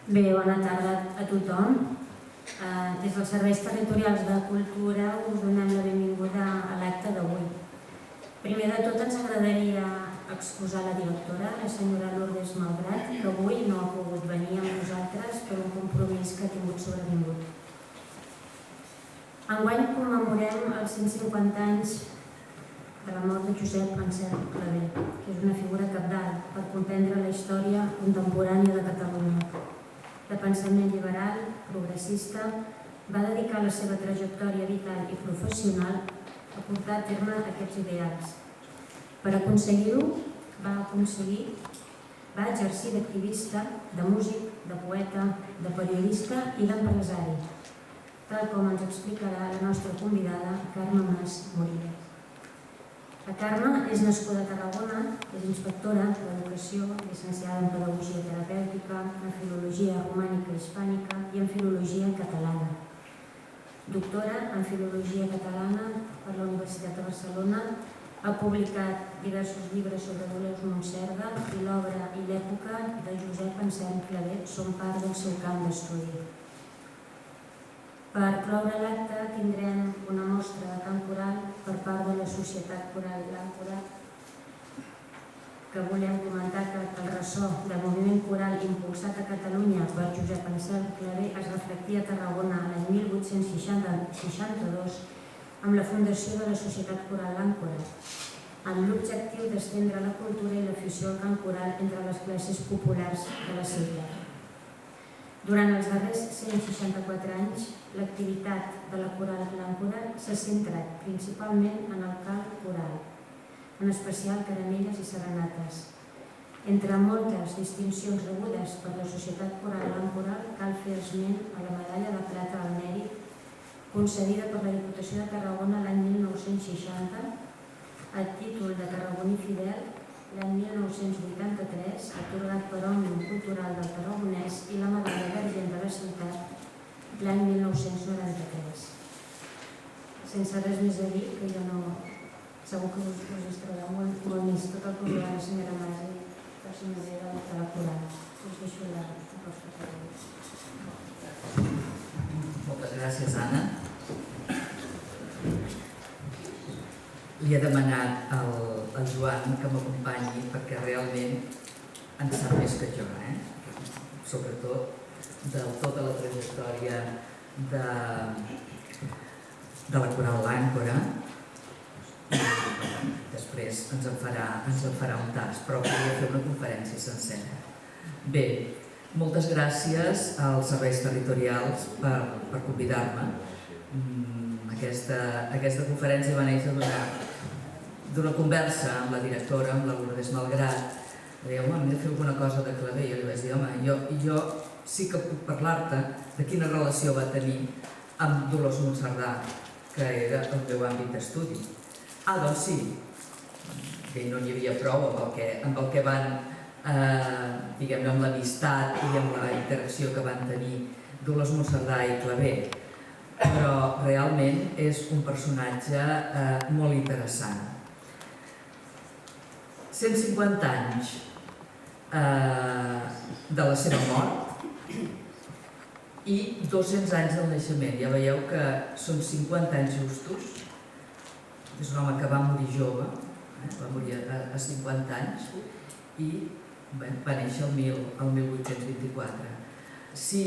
Bé, bona tarda a tothom. Des dels Serveis Territorials de Cultura us donem la benvinguda a l'acte d'avui. Primer de tot ens agradaria excusar la directora, la senyora Lourdes Malgrat, que avui no ha pogut venir amb nosaltres per un compromís que ha tingut sobrevingut. Enguany commemorem els 150 anys de la mort de Josep Anselm Clavé, que és una figura cabdal per comprendre la història contemporània de Catalunya. De pensament liberal, progressista, va dedicar la seva trajectòria vital i professional a portar a terme aquests ideals. Per aconseguir-ho, va exercir d'activista, de músic, de poeta, de periodista i d'empresari, tal com ens explicarà la nostra convidada, Carme Mas Morillas. La Carme és nascuda a Tarragona, és inspectora d'Educació, llicenciada en Pedagogia Terapèutica, en Filologia Romànica i Hispànica i en Filologia Catalana. Doctora en Filologia Catalana per la Universitat de Barcelona, ha publicat diversos llibres sobre Dolors Montserga i l'obra i l'època de Josep Anselm Clavé són part del seu camp d'estudi. Per cloure l'acte tindrem una mostra de cant coral per part de la Societat Coral L'Àncora, que volem comentar que el ressò del moviment coral impulsat a Catalunya per Josep Anselm Clavé es reflectia a Tarragona l'any 1862 amb la fundació de la Societat Coral L'Àncora, amb l'objectiu d'estendre la cultura i l'afició al cant coral entre les classes populars de la ciutat. Durant els darrers 164 anys, l'activitat de la Coral L'Àncora s'ha centrat principalment en el cant coral, en especial caramelles i serenates. Entre moltes distincions rebudes per la Societat Coral L'Àncora, cal fer esment a la medalla de plata al mèrit, concedida per la Diputació de Tarragona l'any 1960, el títol de Tarragoní Fidel l'any 1983, atorgat per Òmnium Cultural del Tarragonès, i la medalla d'argent de la ciutat l'any 1993. Sense res més a dir, que jo no... Segur que us estareu molt més tot el que us va la senyora Mas i la senyora de la Coral. Us deixo la vostra paraula. Moltes gràcies, Anna. Li he demanat al Joan que m'acompanyi perquè realment en sap més que jo, sobretot de tota la trajectòria de la Coral L'Àncora. Després ens en farà un tast, però volia fer una conferència sencera. Bé, moltes gràcies als serveis territorials per convidar-me. Aquesta conferència va néixer d'una conversa amb la directora, amb la Lourdes Malgrat. Deia, home, hem de fer alguna cosa de Clavé. Jo li vaig dir, home, jo sí que puc parlar-te de quina relació va tenir amb Dolors Montserga, que era el meu àmbit d'estudi. Doncs sí. Bé, no n'hi havia prou amb el que van, diguem-ne, amb l'amistat i amb la interacció que van tenir Dolors Montserga i Clavé. Però realment és un personatge molt interessant. 150 anys de la seva mort i 200 anys del naixement. Ja veieu que són 50 anys justos. És un home que va morir jove, va morir a 50 anys i va néixer el 1824. Si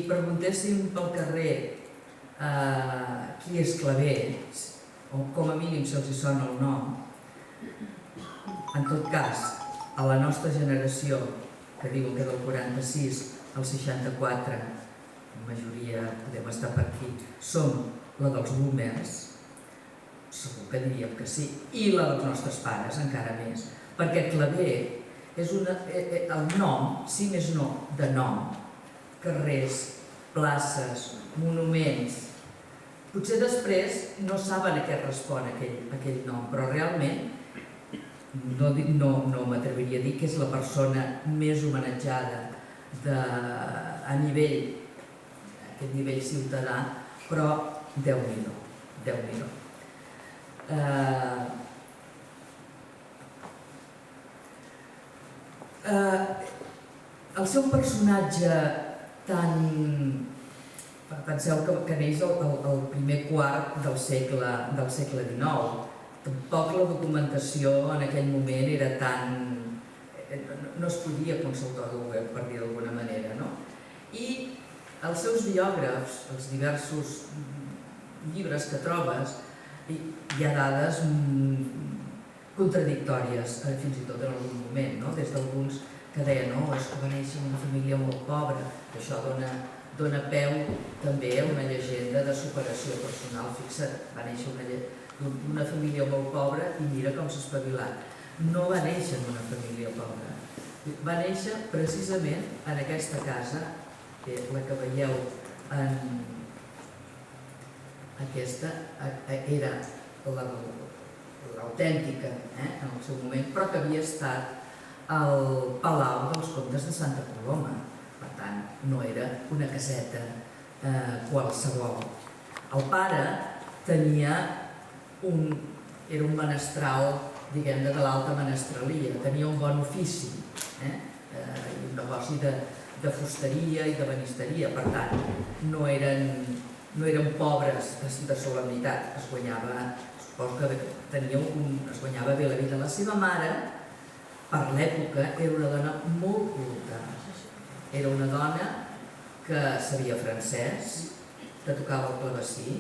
preguntéssim pel carrer qui és Clavé, o com a mínim se'ls hi sona el nom, en tot cas, a la nostra generació, que diuen que del 46 al 64, la majoria podem estar per aquí, som la dels boomers, segur que diríem que sí, i la dels nostres pares encara més, perquè Clavé és el nom, si més no, de nom, carrers, places, monuments. Potser després no saben a què respon aquell nom, però realment no m'atreviria a dir que és la persona més homenatjada a aquest nivell ciutadà, però Déu-n'hi-do, Déu-n'hi-do. El seu personatge Penseu que neix el primer quart del segle XIX. Tampoc la documentació en aquell moment era tan... no es podia consultar al Google, per dir d'alguna manera, no? I els seus biògrafs, els diversos llibres que trobes, hi ha dades contradictòries, fins i tot en algun moment, no? Des d'alguns que deien és que va néixer en una família molt pobra, això dona peu també a una llegenda de superació personal. Fixa't, va néixer d'una família molt pobra i mira com s'ha espavilat. No va néixer en una família pobra, va néixer precisament en aquesta casa, la que veieu en aquesta, era l'autèntica en el seu moment, però que havia estat al Palau dels Comtes de Santa Coloma. Per tant, no era una caseta qualsevol. El pare era un menestral, diguem-ne, de l'alta menestralia, tenia un bon ofici, un negoci de fusteria i de banisteria, per tant, no eren pobres de solemnitat, es guanyava bé la vida. La seva mare, per l'època, era una dona molt culta. Era una dona que sabia francès, que tocava el clavecí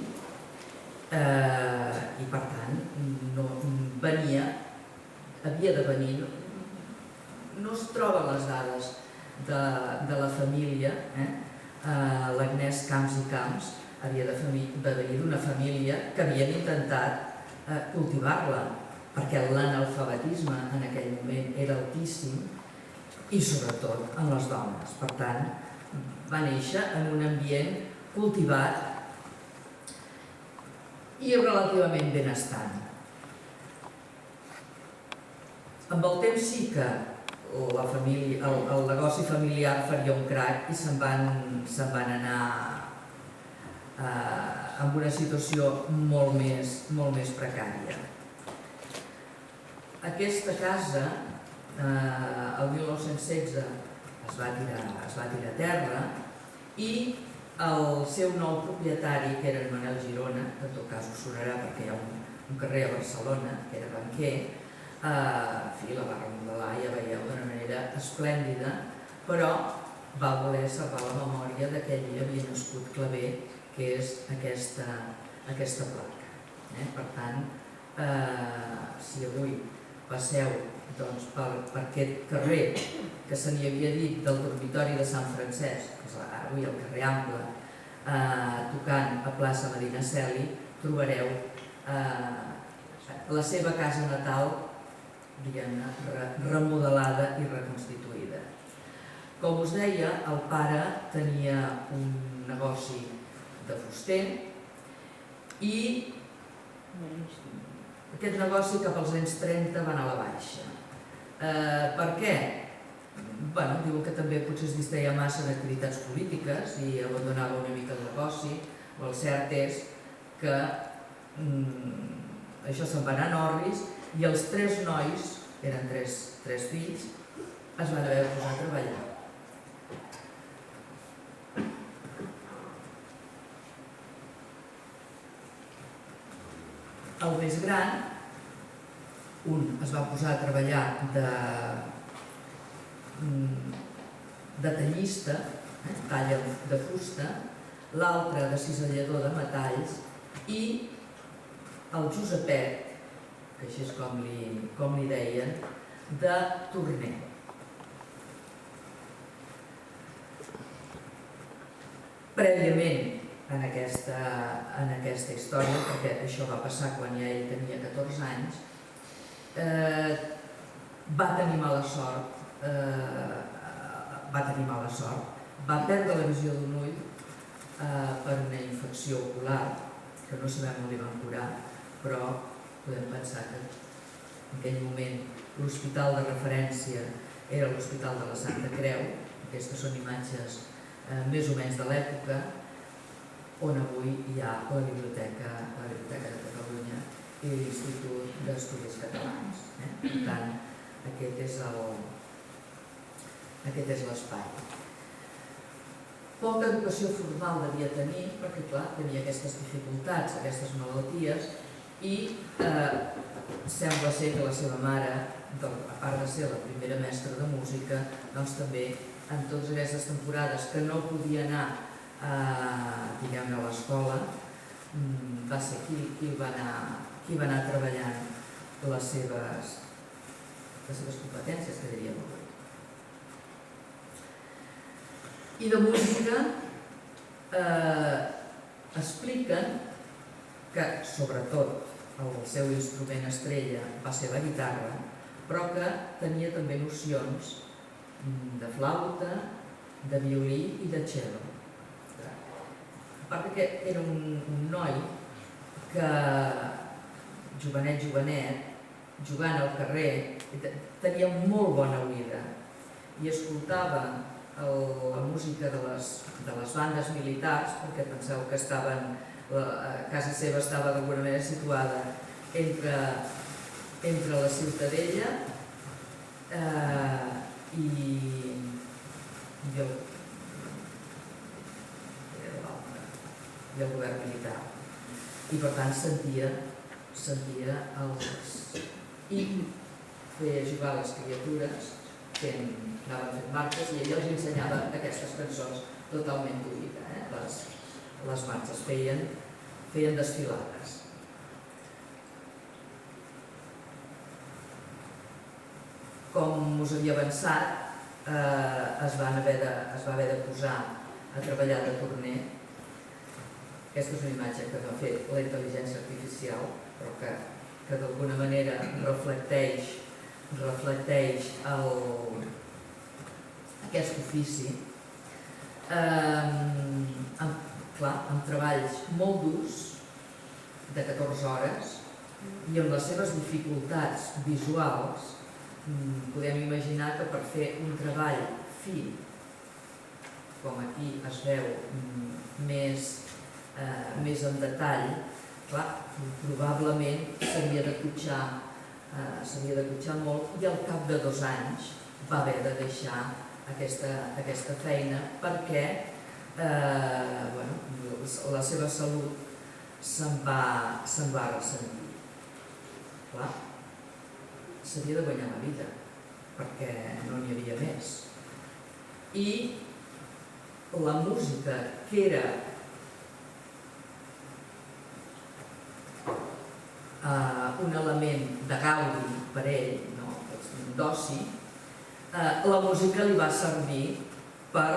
i, per tant, havia de venir. No es troben les dades de la família. L'Agnès Camps i Camps havia de venir d'una família que havien intentat cultivar-la, perquè l'analfabetisme en aquell moment era altíssim i sobretot en les dones. Per tant, va néixer en un ambient cultivat i relativament benestant. Amb el temps sí que el negoci familiar faria un crac i se'n van anar en una situació molt més precària. Aquesta casa, el 1916, es va tirar a terra i el seu nou propietari, que era en Manel Girona, que en tot cas us sonarà perquè hi ha un carrer a Barcelona, que era banquer, la va remodelar, ja veieu, d'una manera esplèndida, però va voler salvar la memòria d'aquell dia havia nascut Clavé, que és aquesta placa. Per tant, si avui passeu per aquest carrer que se n'hi havia dit del dormitori de Sant Francesc, que és avui el carrer Ample, tocant a plaça Medina Celi, trobareu la seva casa natal, diguem-ne, remodelada i reconstituïda. Com us deia, el pare tenia un negoci de fuster i aquest negoci cap als anys 30 va anar a la baixa. Per què? Diu que també potser es distreia massa en activitats polítiques i abandonava una mica el negoci. El cert és que això se'n va anar en orris i els 3 nois, eren 3 fills, es van haver de posar a treballar. El més gran, un es va posar a treballar de tallista, talla de fusta, l'altre de cisellador de metalls i el Josepet, que així és com li deien, de torner. Prèviament en aquesta història, perquè això va passar quan ja ell tenia 14 anys, va tenir mala sort, va perdre la visió d'un ull per una infecció ocular, que no sabem on li van curar, però podem pensar que en aquell moment l'hospital de referència era l'Hospital de la Santa Creu. Aquestes són imatges més o menys de l'època, on avui hi ha la Biblioteca de Catalunya i l'Institut d'Estudis Catalans. Per tant, aquest és l'espai. Poca educació formal devia tenir, perquè clar, tenia aquestes dificultats, aquestes malalties, i sembla ser que la seva mare, a part de ser la primera mestra de música, doncs també en totes aquestes temporades que no podia anar diguem-ne a l'escola, va ser qui va anar treballant les seves competències, que diríem avui. I de música expliquen que, sobretot, el seu instrument estrella va ser la guitarra, però que tenia també nocions de flauta, de violí i de cello. A part que era un noi que, jovenet, jugant al carrer, tenia molt bona oïda i escoltava la música de les bandes militars, perquè penseu que casa seva estava d'alguna manera situada entre la Ciutadella i el govern militar. I per tant sentia i feia jugar les criatures, anaven fent marxes i ella els ensenyava aquestes cançons totalment d'oïda. Les marxes feien desfilades. Com us havia avançat, es va haver de posar a treballar de torner. Aquesta és una imatge que m'ha fet la intel·ligència artificial, però que d'alguna manera reflecteix aquest ofici. Amb treballs molt durs, de 14 hores, i amb les seves dificultats visuals, podem imaginar que per fer un treball fi, com aquí es veu més en detall, probablement s'havia de cotxar molt, i al cap de 2 anys va haver de deixar aquesta feina perquè la seva salut se'n va ressentir. S'havia de guanyar la vida perquè no n'hi havia més. I la música, que era un element de gaudi per ell, d'oci, la música li va servir per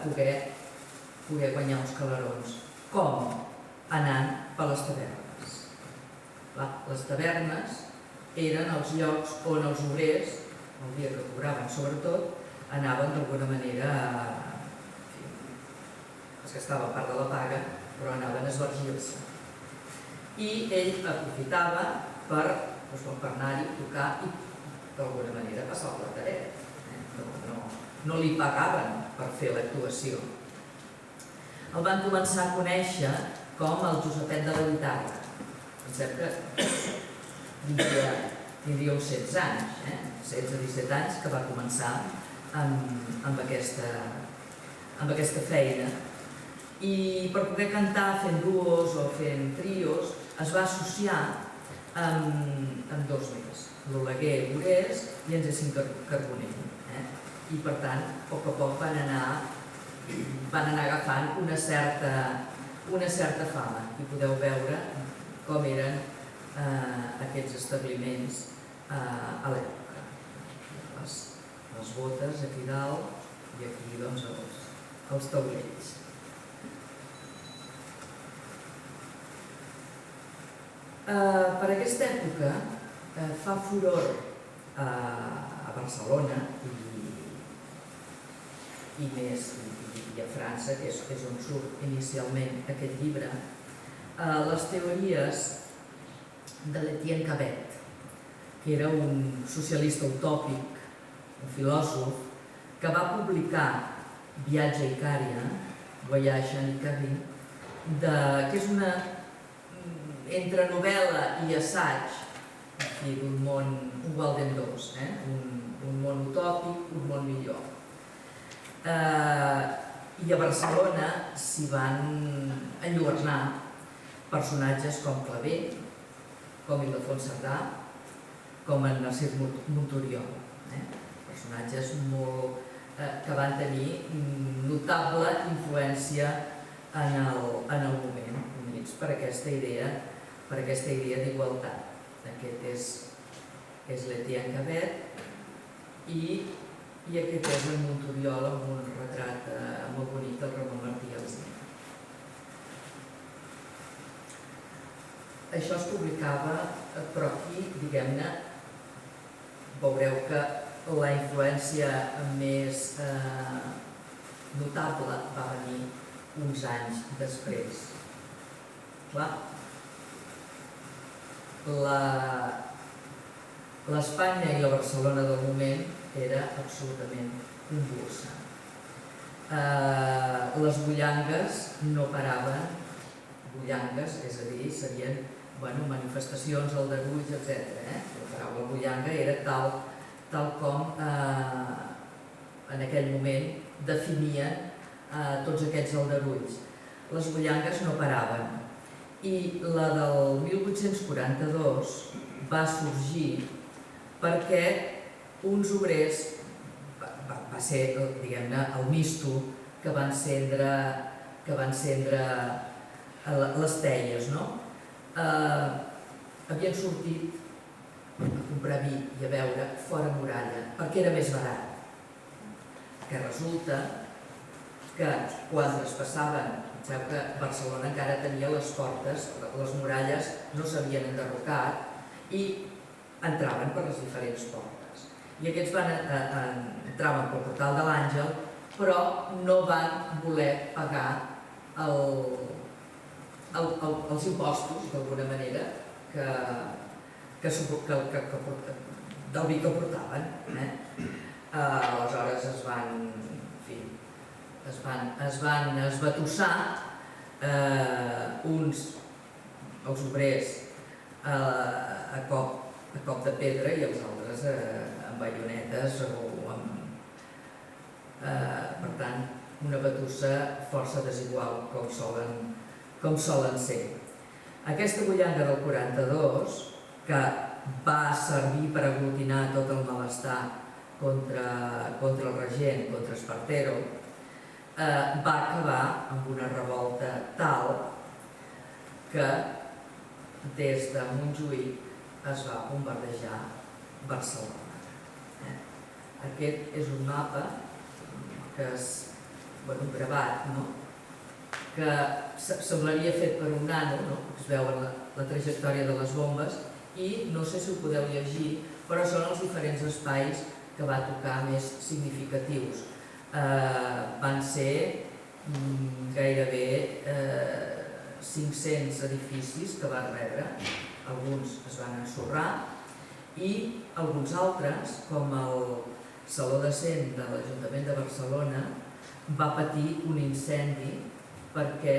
poder guanyar uns calarons. Com? Anant per les tavernes. Les tavernes eren els llocs on els obrers, el dia que cobraven sobretot, anaven d'alguna manera, es gastava part de la paga, però anaven a esbargir-se. I ell aprofitava per anar-hi, tocar i d'alguna manera passar el plateret. No li pagaven per fer l'actuació. El van començar a conèixer com el Josepet de la guitarra. Pensem que tindria uns 16 anys, 16-17 anys, que va començar amb aquesta feina. I per poder cantar fent duos o fent trios es va associar amb 2 més, l'Oleguer Borés i en Jacint Carbonell. I per tant, a poc van anar agafant una certa fama, i podeu veure com eren aquests establiments a l'època. Les botes aquí dalt i aquí els taulells. Per aquesta època fa furor a Barcelona i a França, que és on surt inicialment aquest llibre, les teories de l'Étienne Cabet, que era un socialista utòpic, un filòsof, que va publicar Viatge a Icària, Voyage en Icària, que és una entre novel·la i assaig d'un món, un Walden 2, un món utòpic, un món millor. I a Barcelona s'hi van enlluernar personatges com Clavé, com Ildefons Cerdà, com en Narcís Monturiol, personatges que van tenir notable influència en el moment, units per aquesta idea d'igualtat. Aquest és l'Etienne Cabet i aquest és en Monturiol amb un retrat molt bonic del Ramon Martí Alsina. Això es publicava, però aquí, diguem-ne, veureu que la influència més notable va venir uns anys després. Clar, l'Espanya i la Barcelona del moment era absolutament convulsa. Les bullangues no paraven, bullangues, és a dir, serien manifestacions, aldarulls, etc. La paraula bullanga era tal com en aquell moment definien tots aquests aldarulls. Les bullangues no paraven i la del 1842 va sorgir perquè uns obrers, va ser, diguem-ne, el misto que van encendre les teies, no? Havien sortit a comprar vi i a beure fora muralla perquè era més barat. Que resulta que quan traspassaven, penseu que Barcelona encara tenia les portes, les muralles no s'havien enderrocat i entraven per les diferents portes. I aquests entraven pel portal de l'Àngel, però no van voler pagar els impostos, d'alguna manera, del vi que portaven. Aleshores es van esbatussar els obrers a cop de pedra i els altres amb baionetes o amb... Per tant, una batussa força desigual com solen ser. Aquesta bullanga del 42, que va servir per aglutinar tot el malestar contra el regent, contra Espartero, va acabar amb una revolta tal que des de Montjuïc es va bombardejar Barcelona. Aquest és un mapa que és gravat, que semblaria fet per un nano, es veu la trajectòria de les bombes i no sé si ho podeu llegir, però són els diferents espais que va tocar més significatius. Van ser gairebé 500 edificis que va rebre, alguns es van ensorrar i alguns altres, com el Saló de Cent de l'Ajuntament de Barcelona, va patir un incendi perquè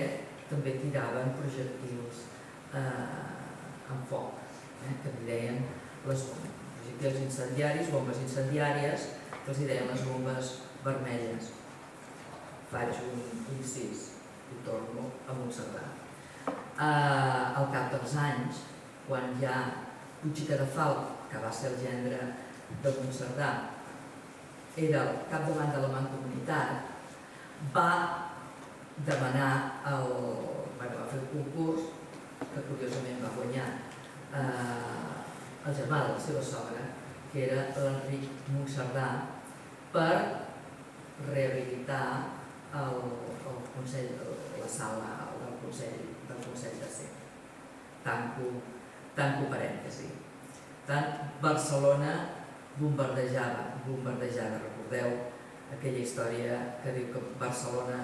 també tiraven projectils amb foc, que li deien les bombes. Projectils incendiaris, bombes incendiàries, que els deien les bombes vermelles. Faig un incís i torno a Montserrat. Al cap dels anys, quan ja Puig i Cadafalch, que va ser el gendre de Montserrat, era el capdavant de la Mancomunitat, va demanar va fer un concurs que curiosament va guanyar el germà de la seva sogra, que era l'Enric Monserdà, per rehabilitar la sala del Consell de Cent. Tanco parèntesi. Barcelona bombardejada. Recordeu aquella història que diu que Barcelona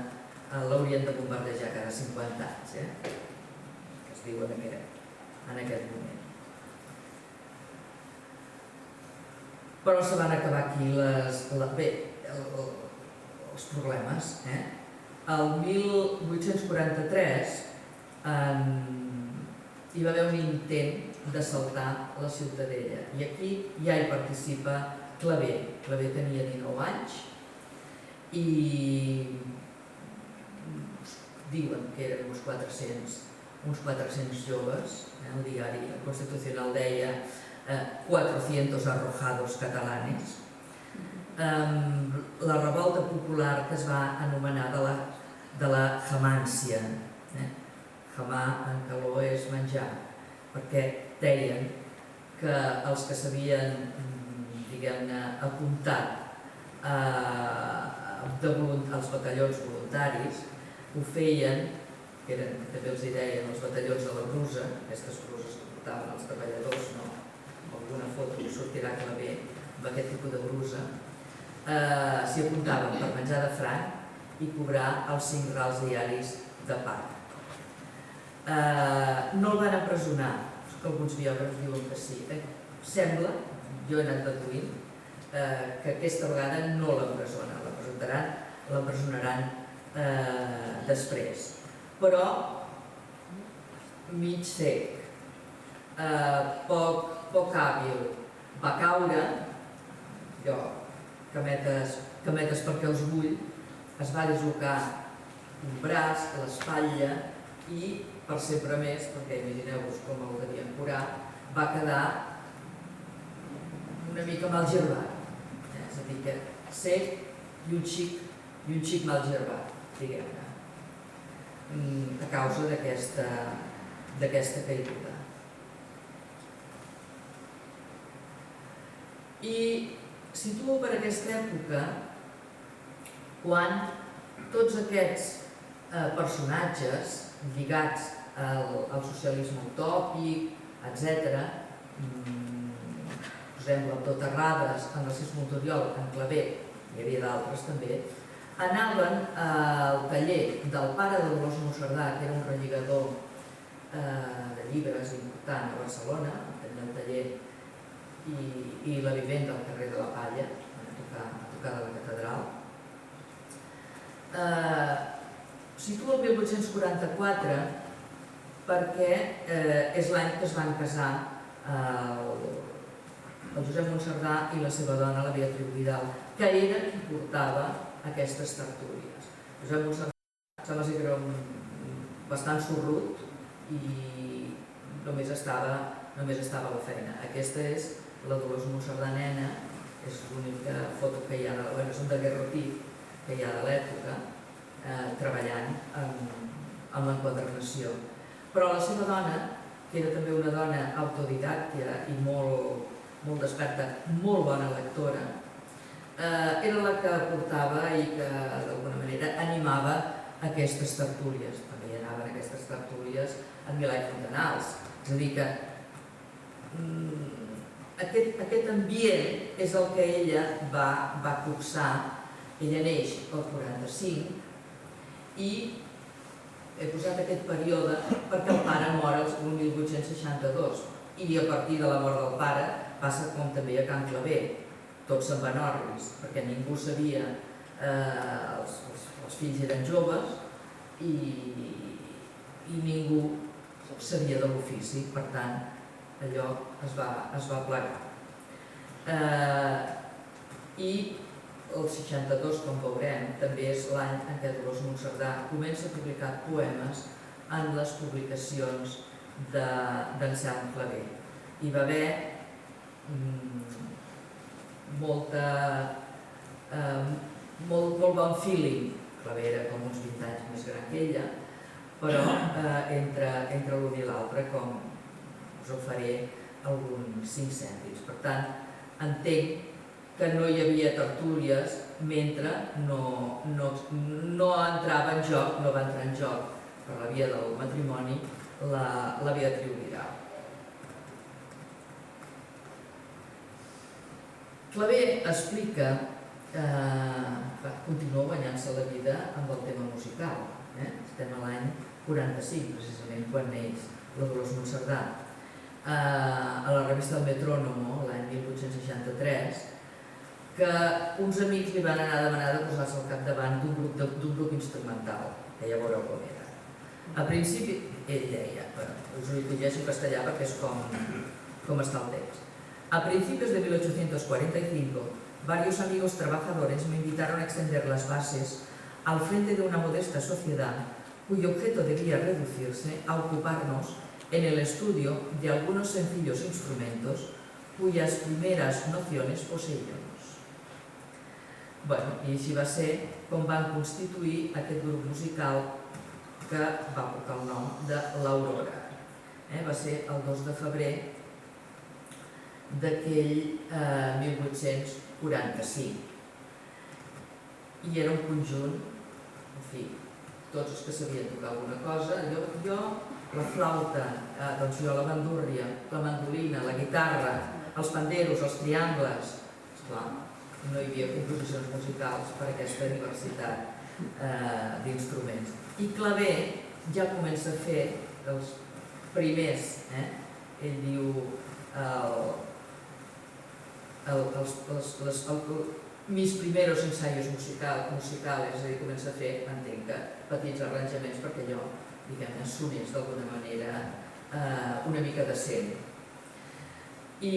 l'haurien de bombardejar cada 50 anys, que es diu en aquest moment. Però se van acabar aquí els problemes. El 1843 hi va haver un intent d'assaltar la Ciutadella i aquí ja hi participa Clavé. Clavé tenia 19 anys i diuen que eren uns 400 joves, el diari Constitucional deia 400 arrojados catalanes. La revolta popular que es va anomenar de la jamància, jamar en caló és menjar, perquè deien que els que s'havien, diguem-ne, apuntat als batallons voluntaris ho feien, que també els deien els batallons de la brusa, aquestes bruses que portaven els treballadors, alguna foto que sortirà Clavé amb aquest tipus de brusa, s'hi apuntaven per menjar de franc i cobrar els 5 rals diaris de paga. No el van empresonar, que alguns biògrafs diuen que sí. Sembla, jo he anat deduint, que aquesta vegada no l'empresonen, l'empresonaran després. Però mig cec, poc hàbil, va caure, cametes perquè us vull, es va dislocar un braç, l'espatlla i, per sempre més, perquè imagineu-vos com el devien curar, va quedar una mica mal gerbat. És a dir, que cec i un xic mal gerbat, diguem-ne, a causa d'aquesta caiguda. I situo per aquesta època quan tots aquests personatges lligats al socialisme utòpic, etc., posem l'Abdó Terrades, en Narcís Monturiol, en Clavé, hi havia d'altres també, anaven al taller del pare de Dolors Monserdà, que era un relligador de llibres important a Barcelona, tenia el taller i la vivenda al carrer de la Palla, a tocar de la catedral. Situo el 1844 perquè és l'any que es van casar el Josep Monserdà i la seva dona, la Beatriu Vidal, que era qui portava aquestes tertúlies. Josep Monserdà sembla que era bastant sorrut i només estava a la feina. Aquesta és la Dolors Monserdà nena, és l'única foto que hi ha, és un daguerrotip que hi ha de l'època, treballant amb l'enquadernació. Però la seva dona, que era també una dona autodidàctica i molt desperta, molt bona lectora, era la que portava i que d'alguna manera animava aquestes tertúlies. També hi anaven aquestes tertúlies en Milà i Fontanals. És a dir que aquest ambient és el que ella va copsar. Ella neix el 45 i he posat aquest període perquè el pare mor el 1862 i a partir de la mort del pare passa com també a Can Clavé. Tots se'n van orris, perquè ningú sabia, els fills eren joves i ningú sabia de l'ofici, per tant, allò es va plegar. I el 62, com veurem, també és l'any en què Dolors Monserdà comença a publicar poemes en les publicacions d'Anselm Clavé. Hi va haver molt bon feeling. Clavé era com uns 20 anys més gran que ella, però entre l'un i l'altre, com us oferé alguns 5 cèntims. Per tant, entenc que no hi havia tertúlies mentre no entrava en joc, no va entrar en joc per la via del matrimoni la Beatriu Vidal. Clavé explica que continua guanyant-se la vida amb el tema musical. Estem a l'any 45, precisament, quan neix la Dolors Monserdà. A la revista del Metrónomo, l'any 1863, que uns amics li van anar a demanar de posar-se al capdavant d'un grup instrumental, que ja veureu com era. A principi, ell deia, us ho llegeixo en castellà perquè és com està el text. A principios de 1845, varios amigos trabajadores me invitaron a extender las bases al frente de una modesta sociedad cuyo objeto debía reducirse a ocuparnos en el estudio de algunos sencillos instrumentos cuyas primeras nociones poseíamos. Bueno, i així va ser com van constituir aquest grup musical que va portar el nom de l'Aurora. Va ser el 2 de febrer d'aquell 1845. I era un conjunt, en fi, tots els que sabien tocar alguna cosa. Jo, la flauta, doncs jo la bandúrria, la mandolina, la guitarra, els panderos, els triangles, esclar, no hi havia composicions musicals per aquesta diversitat d'instruments. I claver ja comença a fer els primers, ell diu, mis primeros ensayos musicales, és a dir, comença a fer, entenc que, petits arranjaments perquè allò, diguem-ne, sonés d'alguna manera una mica decent. I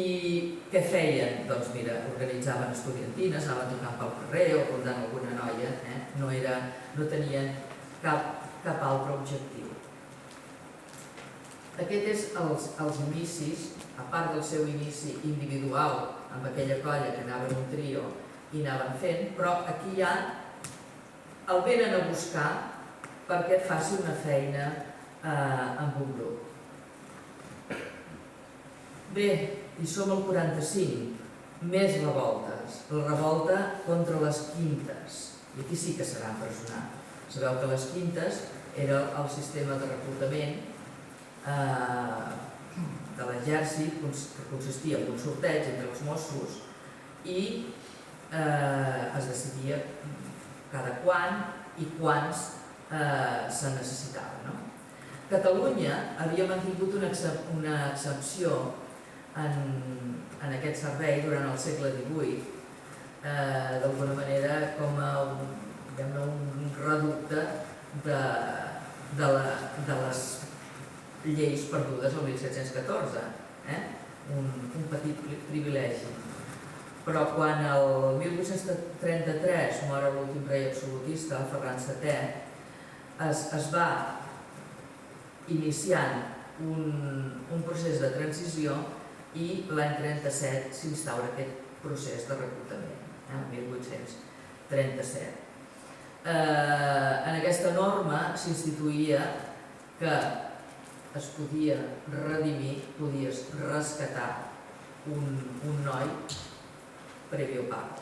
què feien? Doncs mira, organitzaven estudiantines, anaven tocant pel carrer o rondant alguna noia, no tenien cap altre objectiu. Aquest és els inicis, a part del seu inici individual amb aquella colla que anava en un trio i anaven fent, però aquí ja el venen a buscar perquè faci una feina amb un grup. Bé, i som al 45, més revoltes. La revolta contra les quintes, i aquí sí que serà empresonat. Sabeu que les quintes era el sistema de reclutament de l'exèrcit que consistia en un sorteig entre els Mossos i es decidia cada quan i quants se necessitava. Catalunya havia mantingut una excepció en aquest servei durant el segle XVIII, d'alguna manera com un reducte de les lleis perdudes el 1714, un petit privilegi. Però quan el 1833 mor l'últim rei absolutista, el Ferran VII, es va iniciant un procés de transició i l'any 37 s'instaura aquest procés de reclutament, el 1837. En aquesta norma s'instituïa que es podia redimir, podies rescatar un noi prèvio pago.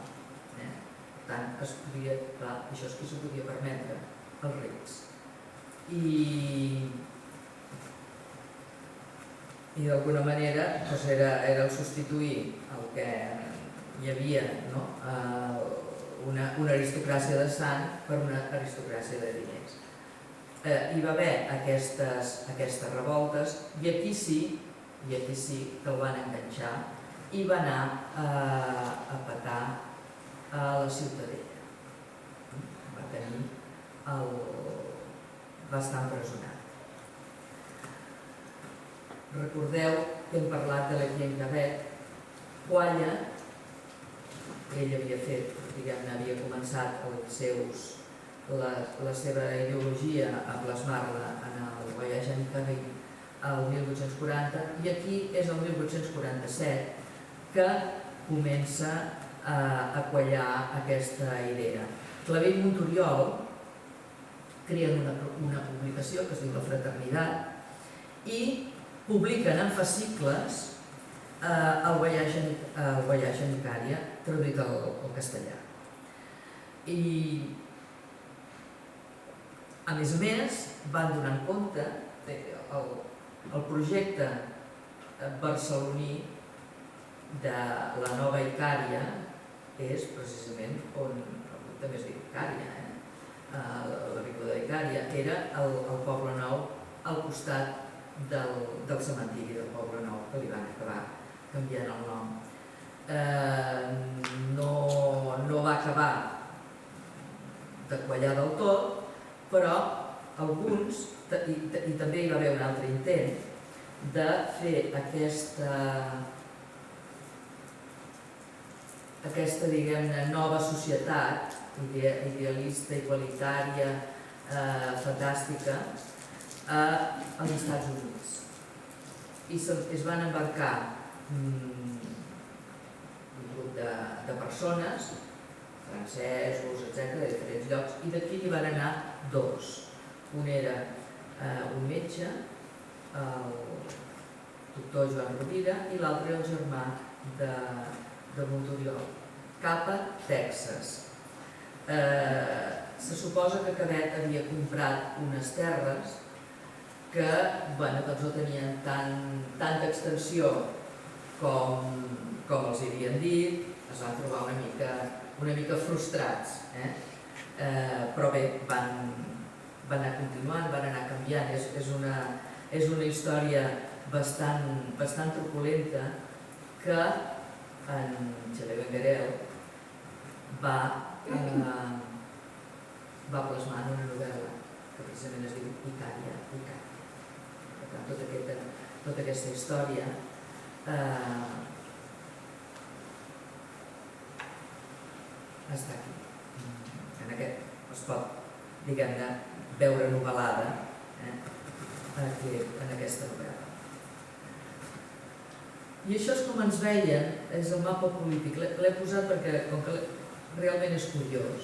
Per tant, això és que s'ho podia permetre, els rics. I d'alguna manera era el substituir el que hi havia, una aristocràcia de sang per una aristocràcia de diners. Hi va haver aquestes revoltes i aquí sí que el van enganxar i va anar a petar a la Ciutadella. Va estar empresonat. Recordeu que hem parlat de l'Etienne Cabet. Qualla, ell havia fet, diguem-ne, havia començat la seva ideologia a plasmar-la en el Voyage en Italie el 1840 i aquí és el 1847 que comença a quallar aquesta idea. Clavé i Montoriol creen una publicació que es diu La Fraternitat i publiquen en fascicles el Voyage en Icària, traduït al castellà. I, a més, van donant compte que el projecte barceloní de la nova Icària és precisament on, també es diu Icària, l'avinguda d'Icària, era el Poble Nou al costat del cementiri del Poble Nou, que li van acabar canviant el nom. No va acabar de quallar del tot, però alguns, i també hi va haver un altre intent, de fer aquesta diguem-ne, nova societat idealista, igualitària, fantàstica als Estats Units. I es van embarcar un grup de persones, francesos, etc., de diferents llocs, i d'aquí hi van anar dos. Un era un metge, el doctor Joan Rovira, i l'altre el germà de Monturiol, cap a Texas. Se suposa que Cabet havia comprat unes terres que no tenien tanta extensió com els havien dit, es van trobar una mica frustrats, però bé, van anar continuant, van anar canviant. És una història bastant truculenta que en Xavier Benguerel va plasmar en una novel·la que precisament es diu Icària. Per tant, tota aquesta història està aquí. Es pot, diguem-ne, veure novel·lada en aquesta novel·la. I això és com ens veien, és el mapa polític. L'he posat perquè, com que realment és curiós,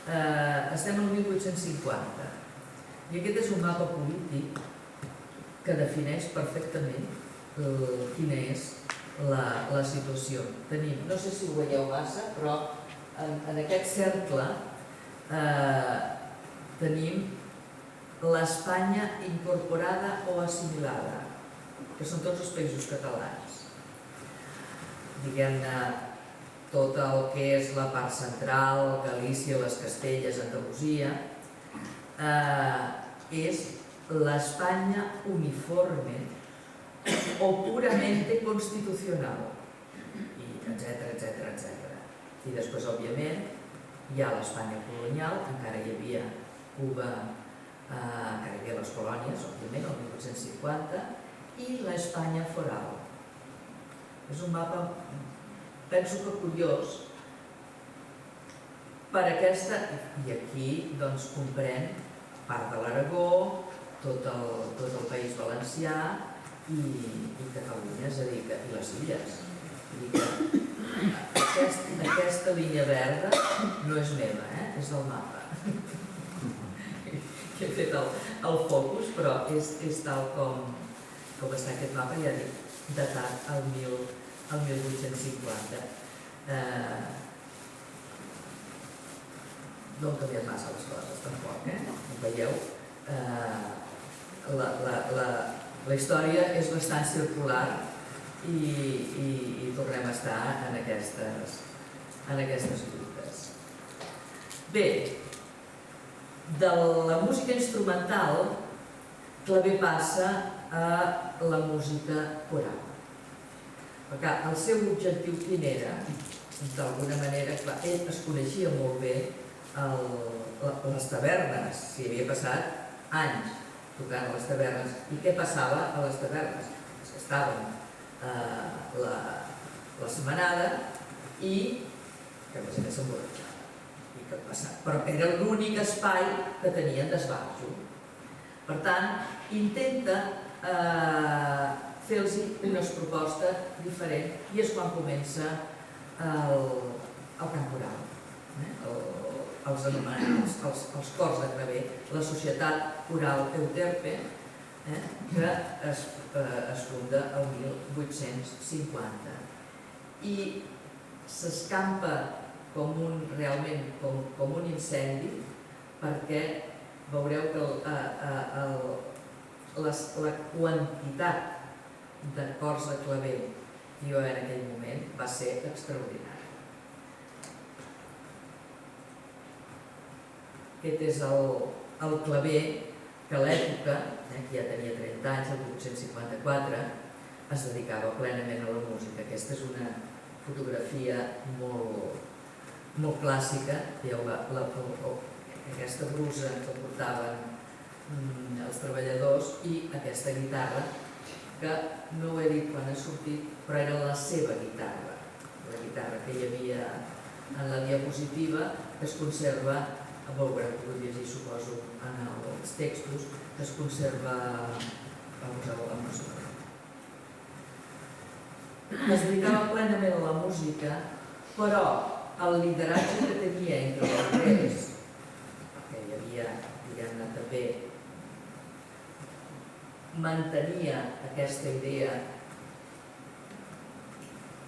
estem al 1850 i aquest és un mapa polític que defineix perfectament quina és la situació. Tenim, no sé si ho veieu massa, però en aquest cercle tenim l'Espanya incorporada o assimilada, que són tots els països catalans. Diguem-ne, tot el que és la part central, Galícia, les Castelles, Andalusia, és l'Espanya uniforme o puramente constitucional, etc. I després, òbviament, hi ha l'Espanya colonial, encara hi havia Cuba, encara hi havia les colònies, òbviament, el 1850, i l'Espanya foral. És un mapa, penso que curiós, per aquesta, i aquí comprèn part de l'Aragó, tot el País Valencià i Catalunya, és a dir, i les illes. Aquesta línia verda no és meva, és del mapa. He fet el focus, però és tal com està aquest mapa, ja dic, datat al 1850. No han canviat massa les coses, tampoc, com veieu. La història és bastant circular i tornem a estar en aquestes lluites. Bé, de la música instrumental, Clavé passa a la música coral. Perquè el seu objectiu quin era? D'alguna manera, ell es coneixia molt bé les tavernes, s'hi havia passat anys tocant a les tavernes. I què passava a les tavernes? Es gastaven la setmanada i que a més s'emborratxaven. Però era l'únic espai que tenien d'esbarjo. Per tant, intenta fer-los unes propostes diferents i és quan comença el cant coral, els anomenats, els cors de claver, la Societat Coral Euterpe, que es funda el 1850 i s'escampa realment com un incendi, perquè veureu que la quantitat de cors de claver que hi va haver en aquell moment va ser extraordinària. Aquest és el claver que a l'època, que ja tenia 30 anys, el 1854, es dedicava plenament a la música. Aquesta és una fotografia molt clàssica. Aquesta brusa que portaven els treballadors i aquesta guitarra, que no ho he dit quan ha sortit, però era la seva guitarra, la guitarra que hi havia en la diapositiva, que es conserva haureu pogut llegir, suposo, en els textos, que es conserva al Museu de la Música. Es dedicava plenament a la música, però el lideratge que tenia entre els tres, que hi havia, diguem-ne, també mantenia aquesta idea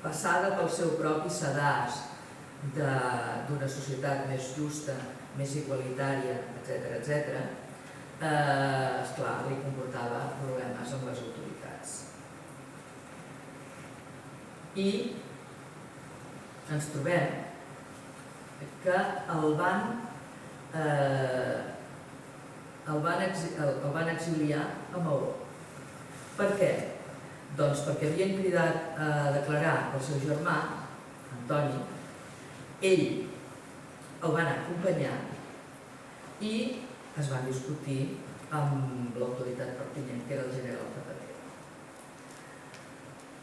passada pel seu propi sedàs d'una societat més justa, més igualitària, etc., esclar, li comportava problemes amb les autoritats. I ens trobem que el van exiliar a Maó. Per què? Doncs perquè havien cridat a declarar el seu germà, Antoni, ell el van acompanyar i es van discutir amb l'autoritat pertinent, que era el general Zapatero,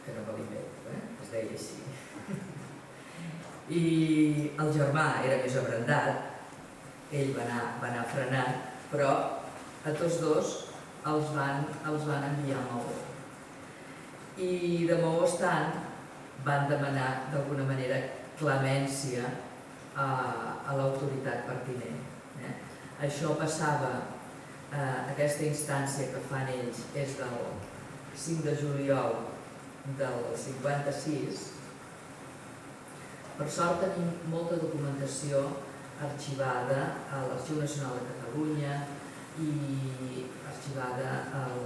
que no me l'invento, es deia així. I el germà era més abrandat, ell va anar frenant, però a tots dos els van enviar a Maó. I de Maó estant van demanar d'alguna manera clemència a l'autoritat pertinent. Això passava, aquesta instància que fan ells és del 5 de juliol del 56. Per sort tenim molta documentació arxivada a l'Arxiu Nacional de Catalunya i arxivada amb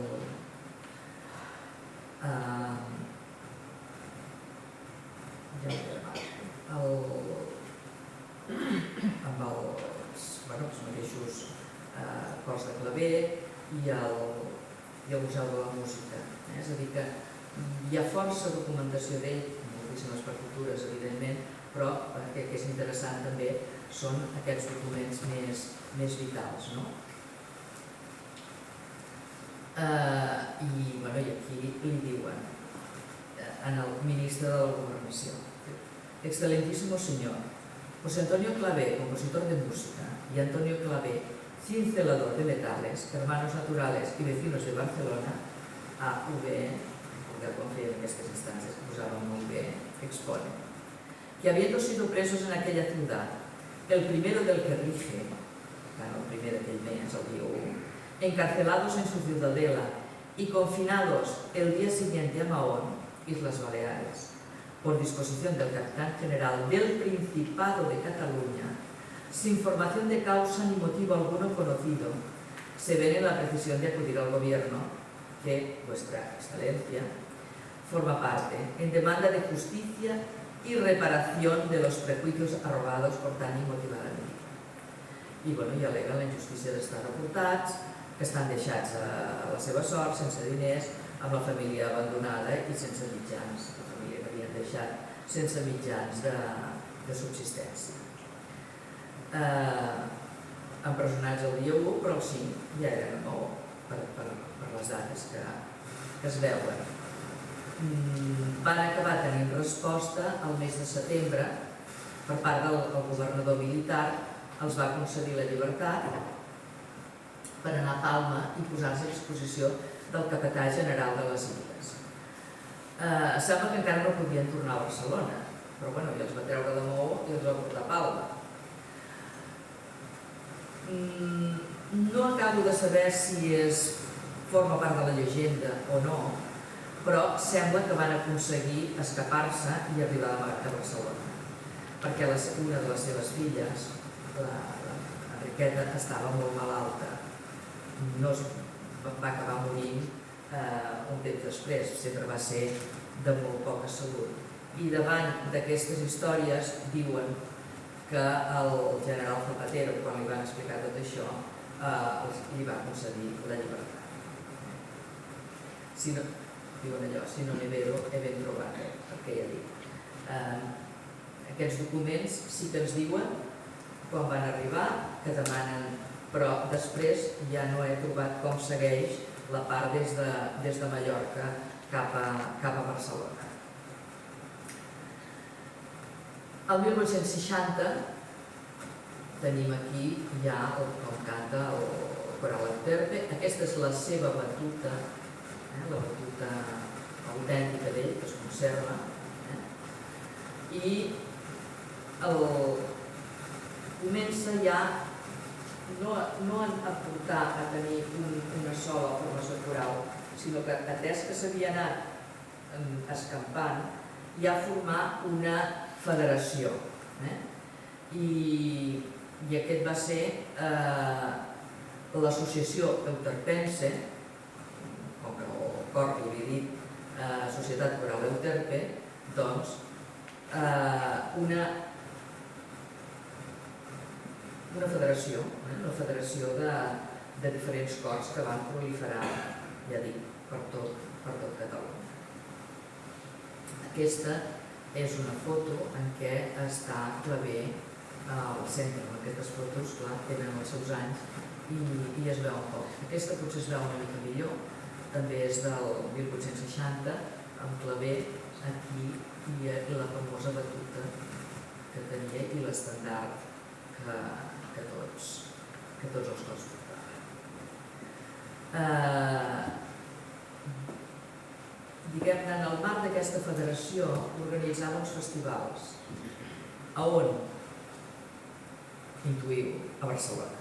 els mateixos cors de claver i el Museu de la Música. És a dir, que hi ha força documentació d'ell, moltíssimes partitures, evidentment, però el que és interessant també són aquests documents més vitals. I aquí li diuen, en el ministre de la Governació: Excelentísimo señor, José Antonio Clavé, compositor de música, y Antonio Clavé, cincelador de metales, hermanos naturales y vecinos de Barcelona, AV, recordeu quan feien aquestes instàncies que posàvem UV, expone, que habiendo sido presos en aquella ciudad, el primero del que rige, el primer d'aquell mes, el dia 1, encarcelados en su ciudadela y confinados el día siguiente a Mahón, Islas Baleares, por disposición del capitán general del Principado de Cataluña, sin formación de causa ni motivo alguno conocido, se ven en la precisión de acudir al gobierno, que vuestra excelencia forma parte, en demanda de justicia y reparación de los prejuicios arrogados por tan inmotivada medida. I al·leguen la injustícia d'estar deportats, que estan deixats a la seva sort, sense diners, amb la família abandonada i sense mitjans, la família que havien deixat sense mitjans de subsistència. Empresonats el dia 1, però el 5 ja eren a Maó, per les dates que es veuen. Van acabar tenint resposta al mes de setembre per part del governador militar, els va concedir la llibertat per anar a Palma i posar-se a disposició del capità general de les Illes. Sembla que encara no podien tornar a Barcelona, però ja els va treure de Maó i els va portar a Palma. No acabo de saber si forma part de la llegenda o no, però sembla que van aconseguir escapar-se i arribar a Barcelona, perquè una de les seves filles, l'Enriqueta, estava molt malalta. No va acabar morint un temps després, sempre va ser de molt poca salut. I davant d'aquestes històries diuen que el general Zapatero, quan li van explicar tot això, li va concedir la llibertat. Diuen allò, si no n'he vero, he ben trobat, perquè ja dic. Aquests documents sí que ens diuen quan van arribar, que demanen, però després ja no he trobat com segueix la part des de Mallorca cap a Barcelona. El 1860 tenim aquí ja com canta el coral Euterpe. Aquesta és la seva batuta, la batuta autèntica d'ell, que es conserva. I comença ja no a portar a tenir una sola formació coral, sinó que atès que s'havia anat escampant, ja formar una federació. I aquest va ser l'associació euterpense, com que el cor li havia dit Societat Coral Euterpe, doncs una federació de diferents cors que van proliferar, ja dic, per tot Catalunya. Aquesta és una foto en què està Claver al centre. Aquestes fotos, clar, tenen els seus anys i es veu un poc. Aquesta potser es veu una mica millor, també és del 1860, amb Claver aquí i la famosa batuta que tenia i l'estendard que tots els cors portaven. Diguem-ne, en el marc d'aquesta federació organitzava uns festivals. A on? Intuïu, a Barcelona.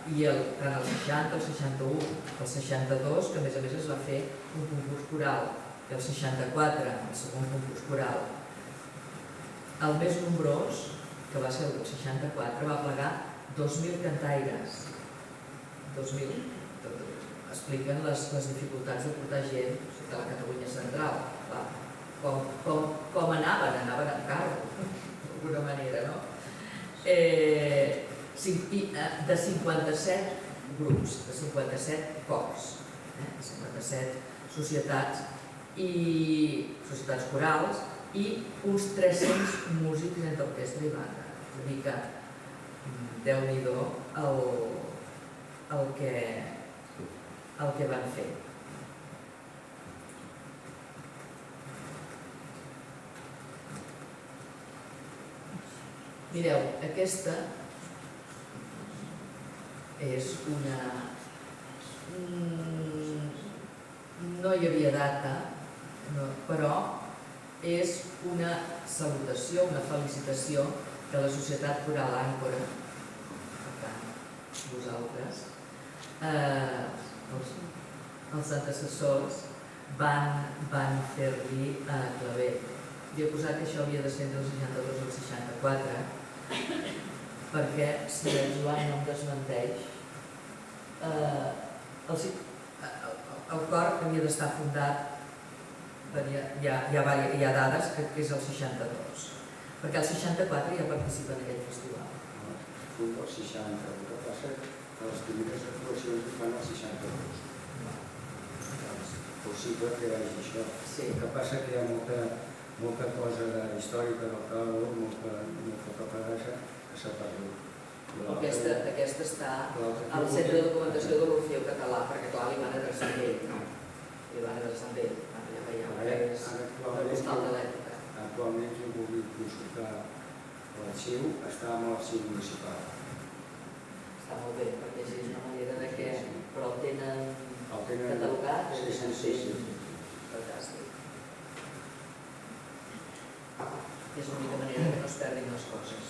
I tant el 60, el 61, el 62, que a més es va fer un concurs coral, i el 64, el segon concurs coral. El més nombrós, que va ser el 64, va plegar 2.000 cantaires. 2.000. Expliquen les dificultats de portar gent de la Catalunya central. Com anaven en carro, d'alguna manera, no? De 57 grups, de 57 cors, 57 societats corals i uns 300 músics entre orquestra i banda. És a dir que Déu-n'hi-do el que van fer. Mireu, aquesta és una... No hi havia data, però és una salutació, una felicitació de la Societat Coral Àncora. Per tant, vosaltres, els antecessors van fer-li Claver. Li he posat que això havia de ser del 62 al 64, perquè, si el Joan no em desmenteix, el cor havia d'estar fundat, hi ha dades que és el 62, perquè el 64 ja participa en aquell festival. Funda el 60, el que passa que les primeres actuacions es fan al 62. Possible que hi hagi això. El que passa que hi ha molta cosa històrica del cor, molta paperassa que s'ha perdut. Aquesta està al Centre de Documentació de l'Orfeó Català, perquè clar, li van adreçar amb ell. Ja veieu que és el postal de l'època. Actualment, si vulgui consultar l'arxiu, està amb l'arxiu municipal. Està molt bé, perquè és una manera de que... Però el tenen catalogat? Sí. Fantàstic. És l'única manera que no es perdin les coses.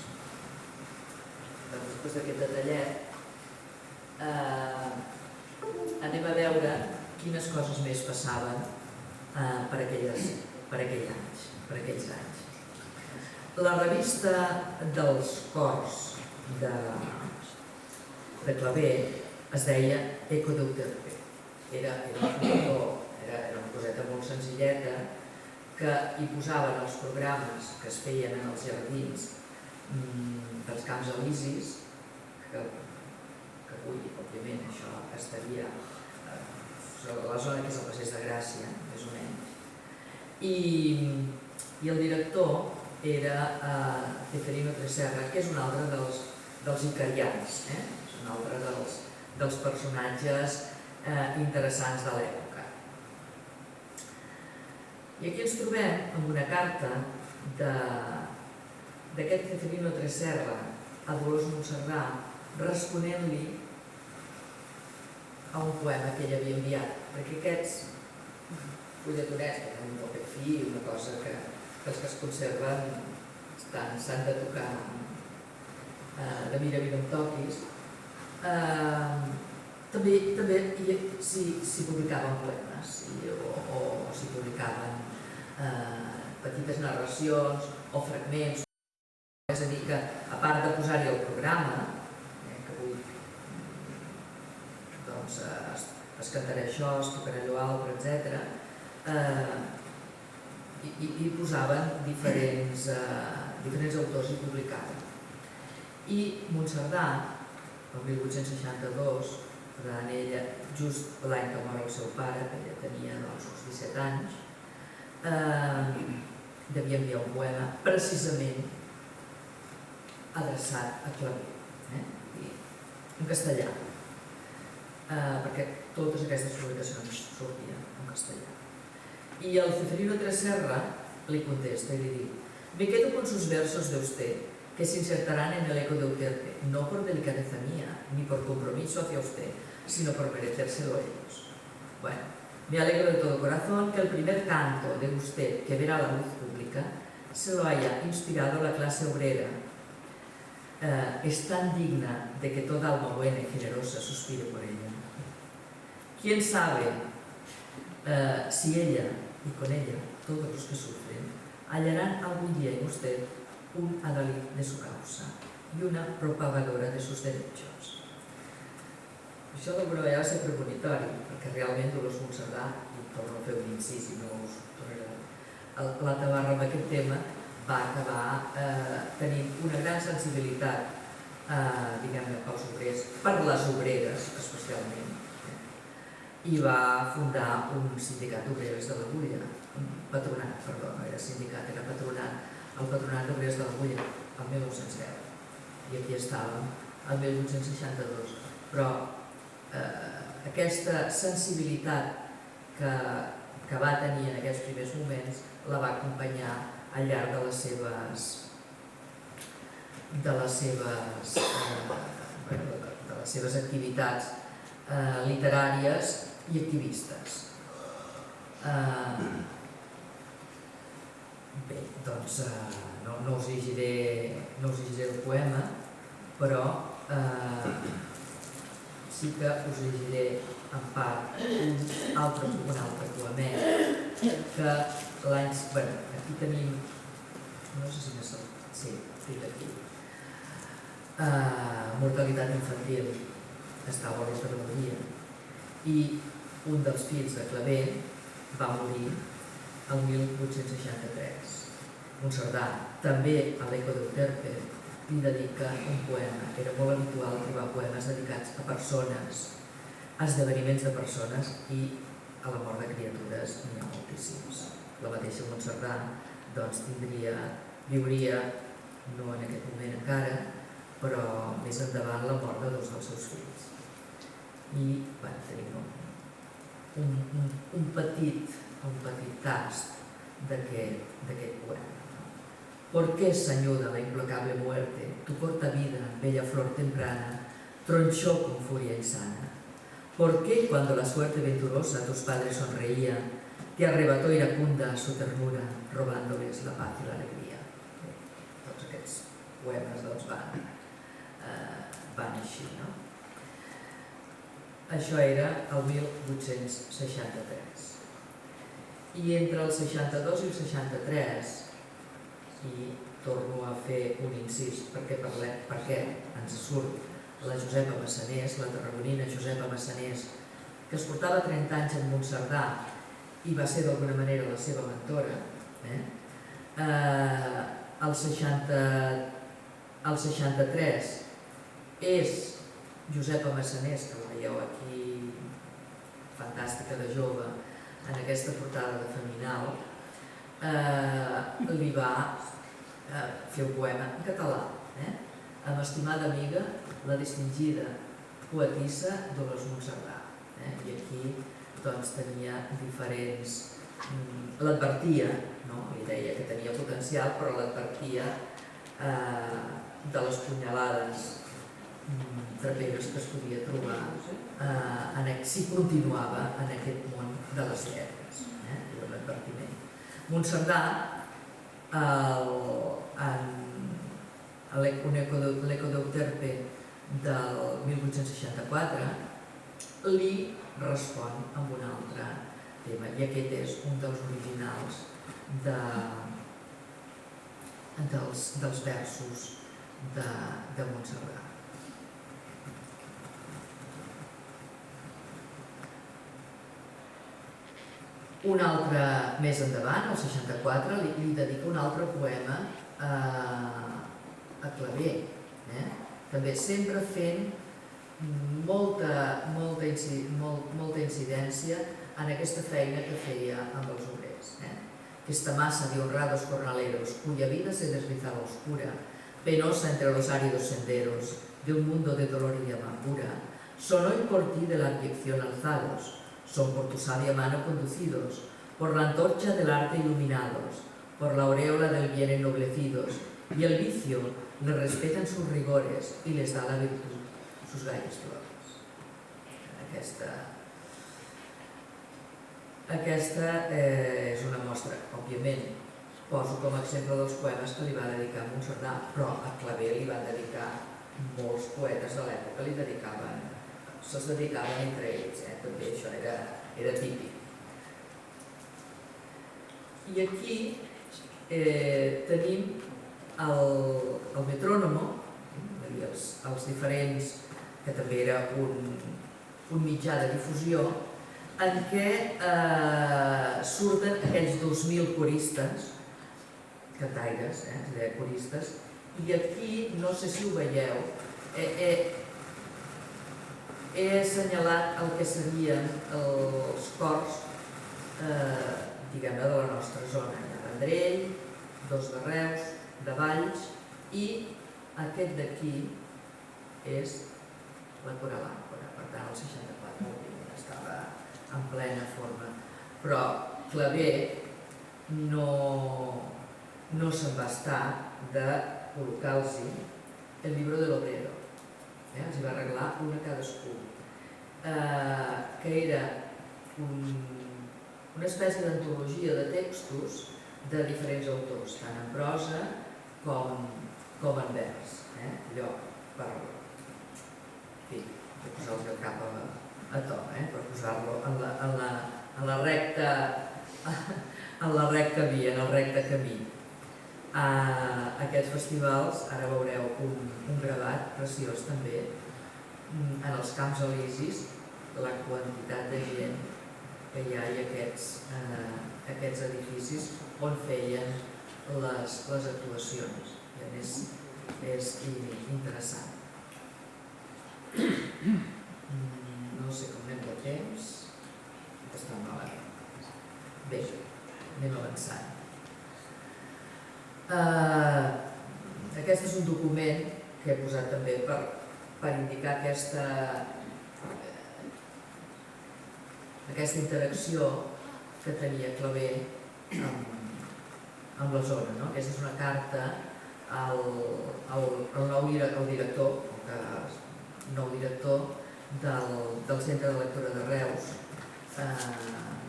Després d'aquest detallet, anem a veure quines coses més passaven per aquells anys. La revista dels cors de Claver es deia Eco d'Euterpe. Era una coseta molt senzilleta que hi posaven els programes que es feien en els jardins dels Camps Elisis, que avui, òbviament, això estaria a la zona que és el Passeig de Gràcia, més o menys. I el director era Ceferino Tresserra, que és un altre dels icarians, és un altre dels personatges interessants de l'època. I aquí ens trobem amb una carta d'aquest Ceferino Tresserra a Dolors Monserdà, responent-li a un poema que ell havia enviat, perquè aquests fulletonets, que tenen un paper fi, una cosa que els que es conserven s'han de tocar de mira amb toquis, també s'hi publicaven poemes o s'hi publicaven petites narracions o fragments. És a dir, que a part de posar-hi el programa, que avui es cantarà això, es tocarà allò altre, etc., hi posaven diferents autors i publicaven. I Monserdà, el 1862, per tant ella, just l'any que mor el seu pare, que ella tenia uns 17 anys, devia enviar un poema precisament adreçat a Clavé, en castellà, perquè totes aquestes publicacions sortien en castellà. Y el Ceferino Tresserra le contesta y le dice: me quedo con sus versos de usted, que se insertarán en el eco de Euterpe, no por delicadeza mía, ni por compromiso hacia usted, sino por merecérselo ellos. Bueno, me alegro de todo corazón que el primer canto de usted que verá la luz pública se lo haya inspirado la clase obrera. Es tan digna de que toda alma buena y generosa suspire por ella. ¿Quién sabe si ella y con ella todos los que sufren hallarán algún día en usted un adalid de su causa y una propagadora de sus derechos? Això d'alguna vegada va ser premonitori, perquè realment Dolors Monserdà, i torno a fer un incís i no us tornaré la tabarra amb aquest tema, va acabar tenint una gran sensibilitat diguem-ne pels obrers, per les obreres especialment, i va fundar un sindicat d'obreres de l'Agulla, patronat, perdó, no era sindicat, era patronat, el patronat d'obreres de l'Agulla, el 1910, i aquí estàvem el 1862, però aquesta sensibilitat que va tenir en aquests primers moments la va acompanyar al llarg de les seves activitats literàries i activistes. Bé, doncs no us llegiré el poema, però sí que us llegiré en part un altre poemet que l'any... Bé, aquí tenim... No sé si més... Sí, aquí. Mortalitat infantil, estava a l'Ortodologia, i un dels fills de Clavé va morir el 1863. Monserdà, també a l'Eco d'Euterpe, li dedica un poema. Era molt habitual trobar poemes dedicats a persones, a esdeveniments de persones i a la mort de criatures n'hi ha moltíssims. La mateixa Monserdà viuria, no en aquest moment encara, però més endavant la mort de dos dels seus fills. I tenim un petit tast d'aquest poema. ¿Por qué, sañuda, la implacable muerte, tu corta vida, bella flor temprana, tronchó con furia insana? ¿Por qué, cuando la suerte venturosa a tus padres sonreía, te arrebató iracunda su ternura, robándoles la paz y la alegría? Tots aquests poemes van així, no? Això era el 1863. I entre el 62 i el 63, i torno a fer un incís perquè ens surt la Josepa Massanés, la tarragonina Josepa Massanés, que es portava 30 anys en Monserdà i va ser d'alguna manera la seva mentora. El 63 és Josepa Massanés, que la veieu aquí fantàstica de jove en aquesta portada de Feminal, li va fer un poema en català, amb estimada amiga, la distingida poetissa Dolors Monserdà. I aquí tenia diferents... L'advertia, li deia que tenia potencial, però l'advertia de les punyalades traperes que es podia trobar si continuava en aquest món de les lletres, l'advertiment. Montcerdà, l'Ecodeuterpe del 1864, li respon amb un altre tema, i aquest és un dels originals dels versos de Montcerdà. Un altre més endavant, el 64, li dedica un altre poema a Clavé, també sempre fent molta incidència en aquesta feina que feia amb els obrers. Esta masa de honrados jornaleros, cuya vida se deslizaba oscura, penosa entre los áridos senderos de un mundo de dolor y de amargura, son hoy por ti de la abyección alzados, son por tu sabia mano conducidos, por la antorcha del arte iluminados, por la aureola del bien ennoblecidos, y el vicio les respeta en sus rigores y les da la virtud sus galles flores. Aquesta és una mostra, òbviament, poso com a exemple dels poemes que li va dedicar a Montcerdà, però a Clavé li van dedicar molts poetes de l'època, se'ls dedicaven entre ells, també això era típic. I aquí tenim el metrònomo, els diferents, que també era un mitjà de difusió, en què surten aquells 2.000 coristes, cantaires, coristes, i aquí, no sé si ho veieu, he assenyalat el que serien els cors diguem-ne de la nostra zona. Hi ha Vendrell, dos de Reus, de Valls, i aquest d'aquí és la Coral Àncora, per tant el 64 estava en plena forma. Però Clavé no se'n va estar de col·locar-los el libro del obrero. Els hi va arreglar un a cadascú, que era una espècie d'antologia de textos de diferents autors, tant en prosa com en vers. Allò per posar-los el cap a to, per posar-lo en la recta via, en el recte camí. Aquests festivals, ara veureu un gravat preciós també, en els Camps Elisis, la quantitat de gent que hi ha i aquests edificis on feien les actuacions. I a més és interessant. No sé com anem de temps. Està malament. Bé, anem avançant. Aquest és un document que he posat també per indicar aquesta interacció que tenia Clavé amb la zona. Aquesta és una carta al nou director del Centre de Lectura de Reus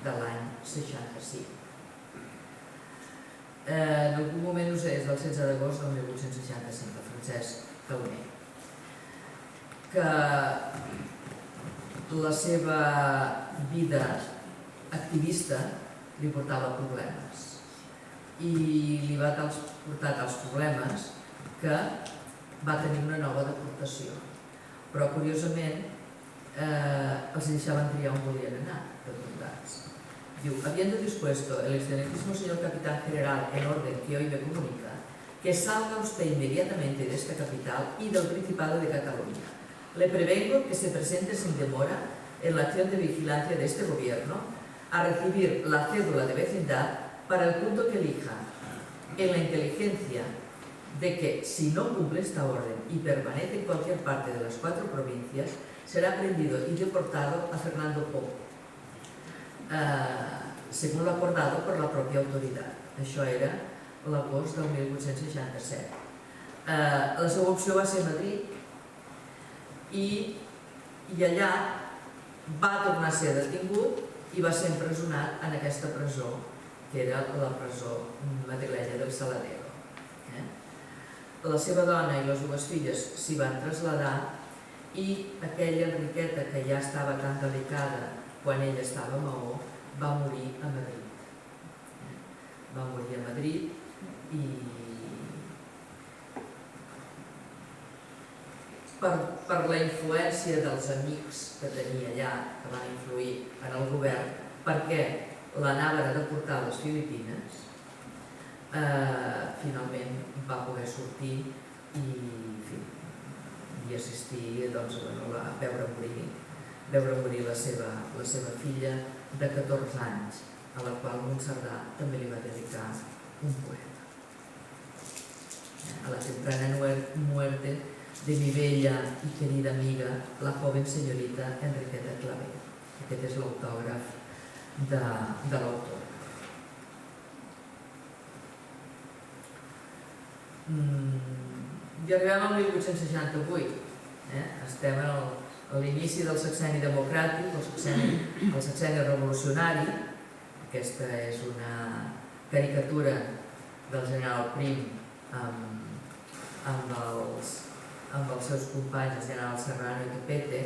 de l'any 65. En algun moment, no sé, és del 16 d'agost del 1865, el Francesc Cauner, que la seva vida activista li portava problemes i li va portar tals problemes que va tenir una nova deportació, però curiosament els deixaven triar on volien anar deportats. Diu, habiendo dispuesto el excelentísimo señor capitán general en orden que hoy me comunica, que salga usted inmediatamente de esta capital y del Principado de Cataluña. Le prevengo que se presente sin demora en la acción de vigilancia de este gobierno a recibir la cédula de vecindad para el punto que elija, en la inteligencia de que si no cumple esta orden y permanece en cualquier parte de las 4 provincias, será prendido y deportado a Fernando Po, según lo acordado por la propia autoridad. Això era l'agost del 1867. La seva opció va ser Madrid i allà va tornar a ser detingut i va ser empresonat en aquesta presó, que era la presó madrilenya del Saladero. La seva dona i les dues filles s'hi van traslladar i aquella Enriqueta, que ja estava tan delicada quan ella estava a Maó, va morir a Madrid. Va morir a Madrid i per la influència dels amics que tenia allà, que van influir en el govern, perquè l'anaven a deportar a les Filipines, finalment va poder sortir i assistir a veure morir la seva filla de 14 anys, a la qual Montcerdà també li va dedicar un poeta. A la temprana muerte de mi bella y querida amiga, la joven señorita Enriqueta Clavé. Aquest és l'autògraf de l'autor. I arribem al 1868. Estem a l'inici del sexenni democràtic, el sexenni revolucionari. Aquesta és una caricatura del general Prim amb els seus companys, el general Serrano i Tepete,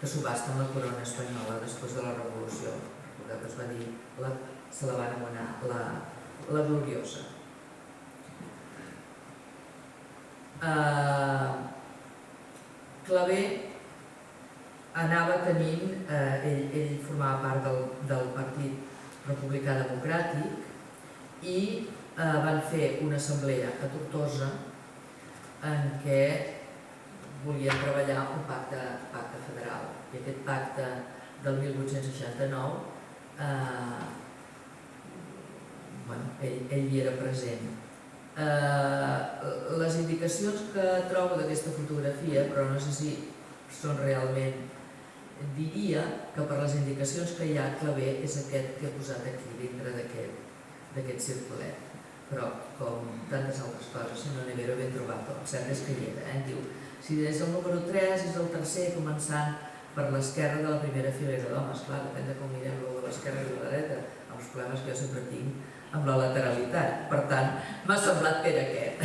que subhasten la corona espanyola després de la revolució. Es va dir, se la va anomenar la gloriosa. Clavé anava tenint, ell formava part del Partit Republicà Democràtic i van fer una assemblea a Tortosa en què volien treballar un pacte federal. I aquest pacte del 1869, ell hi era present. Les indicacions que trobo d'aquesta fotografia, però no sé si són realment, diria que per les indicacions que hi ha, Clavé és aquest que he posat aquí dintre d'aquest circulet. Però, com tantes altres coses, senyor Nevero, ben trobat, el cert és que hi era. Diu, si és el número 3, és el tercer, començant per l'esquerra de la primera filera d'homes. Clar, depèn de com mirem de l'esquerra i de la dreta, amb els problemes que jo sempre tinc amb la lateralitat. Per tant, m'ha semblat que era aquest.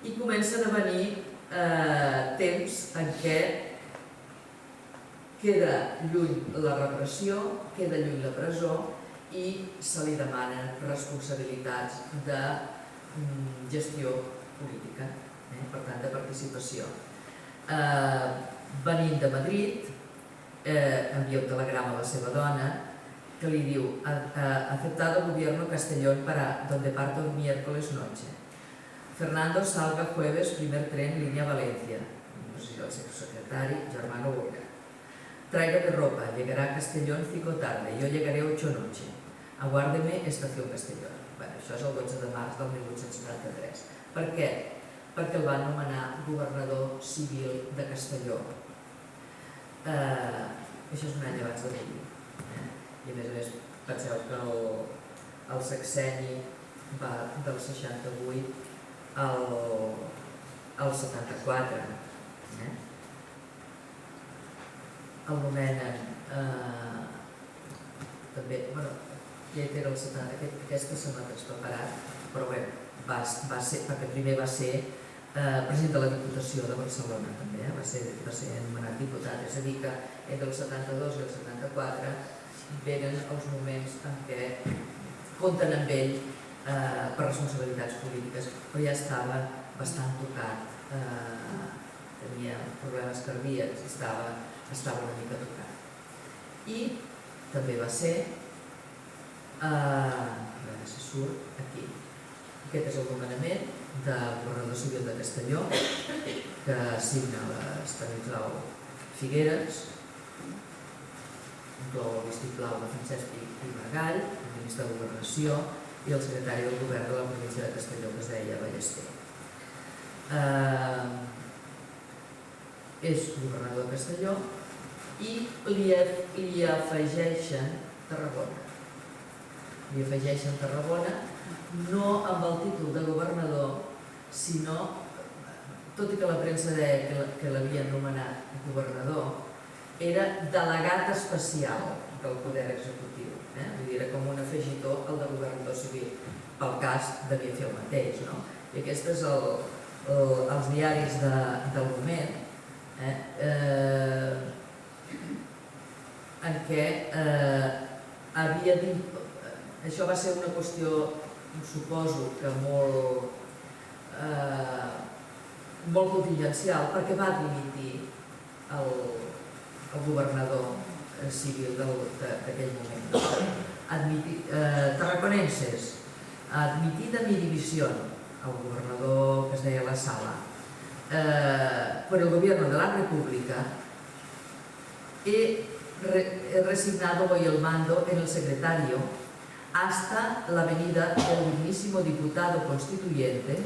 I comencen a venir temps en què queda lluny la repressió, queda lluny la presó i se li demanen responsabilitats de gestió política, per tant de participació. Venint de Madrid, envia un telegrama a la seva dona que li diu: aceptado gobierno Castellón para donde parto el miércoles noche. Fernando salga jueves, primer tren, línea Valencia. No sé si el seu secretari, Germano Borga. Tráigame ropa, llegará a Castellón 5 tarde, yo llegaré 8 noche. Aguárdeme, estació Castellón. Això és el 12 de març del 1873. Per què? Perquè el van nomenar governador civil de Castelló. Això és un any abans de morir. I a més, penseu que el sexenni va del 68 al 74. El nomenen també, ja era el 70, aquesta se m'ha despreparat, però bé, va ser, perquè primer va ser president de la Diputació de Barcelona també, va ser anomenat diputat, és a dir que entre el 72 i el 74 venen els moments en què compten amb ell per responsabilitats polítiques, però ja estava bastant tocat, tenia problemes cardíacs, estava una mica tocat. I també va ser, a veure si surt aquí, aquest és el nomenament del governador civil de Castelló, que signa l'Estanislau Figueres, inclou el vistiplau de Francesc i Margall, el ministre de Governació, i el secretari del govern de la província de Castelló, que es deia Ballester. És governador de Castelló i li afegeixen Tarragona. li afegeixen Tarragona, no amb el títol de governador, sinó, tot i que la premsa deia que l'havia anomenat governador, era delegat especial del poder executiu. Vull dir, era com un afegitó al de governador civil. Pel cas devia fer el mateix, no? I aquests són els diaris del moment, en què havia dit... Això va ser una qüestió, suposo que molt contingencial, perquè va dimitir el governador civil d'aquell moment. Tarraconenses, admitida mi división, el gobernador que es deia La Sala, por el gobierno de la República, he resignado hoy el mando en el secretario hasta la venida del dignísimo diputado constituyente,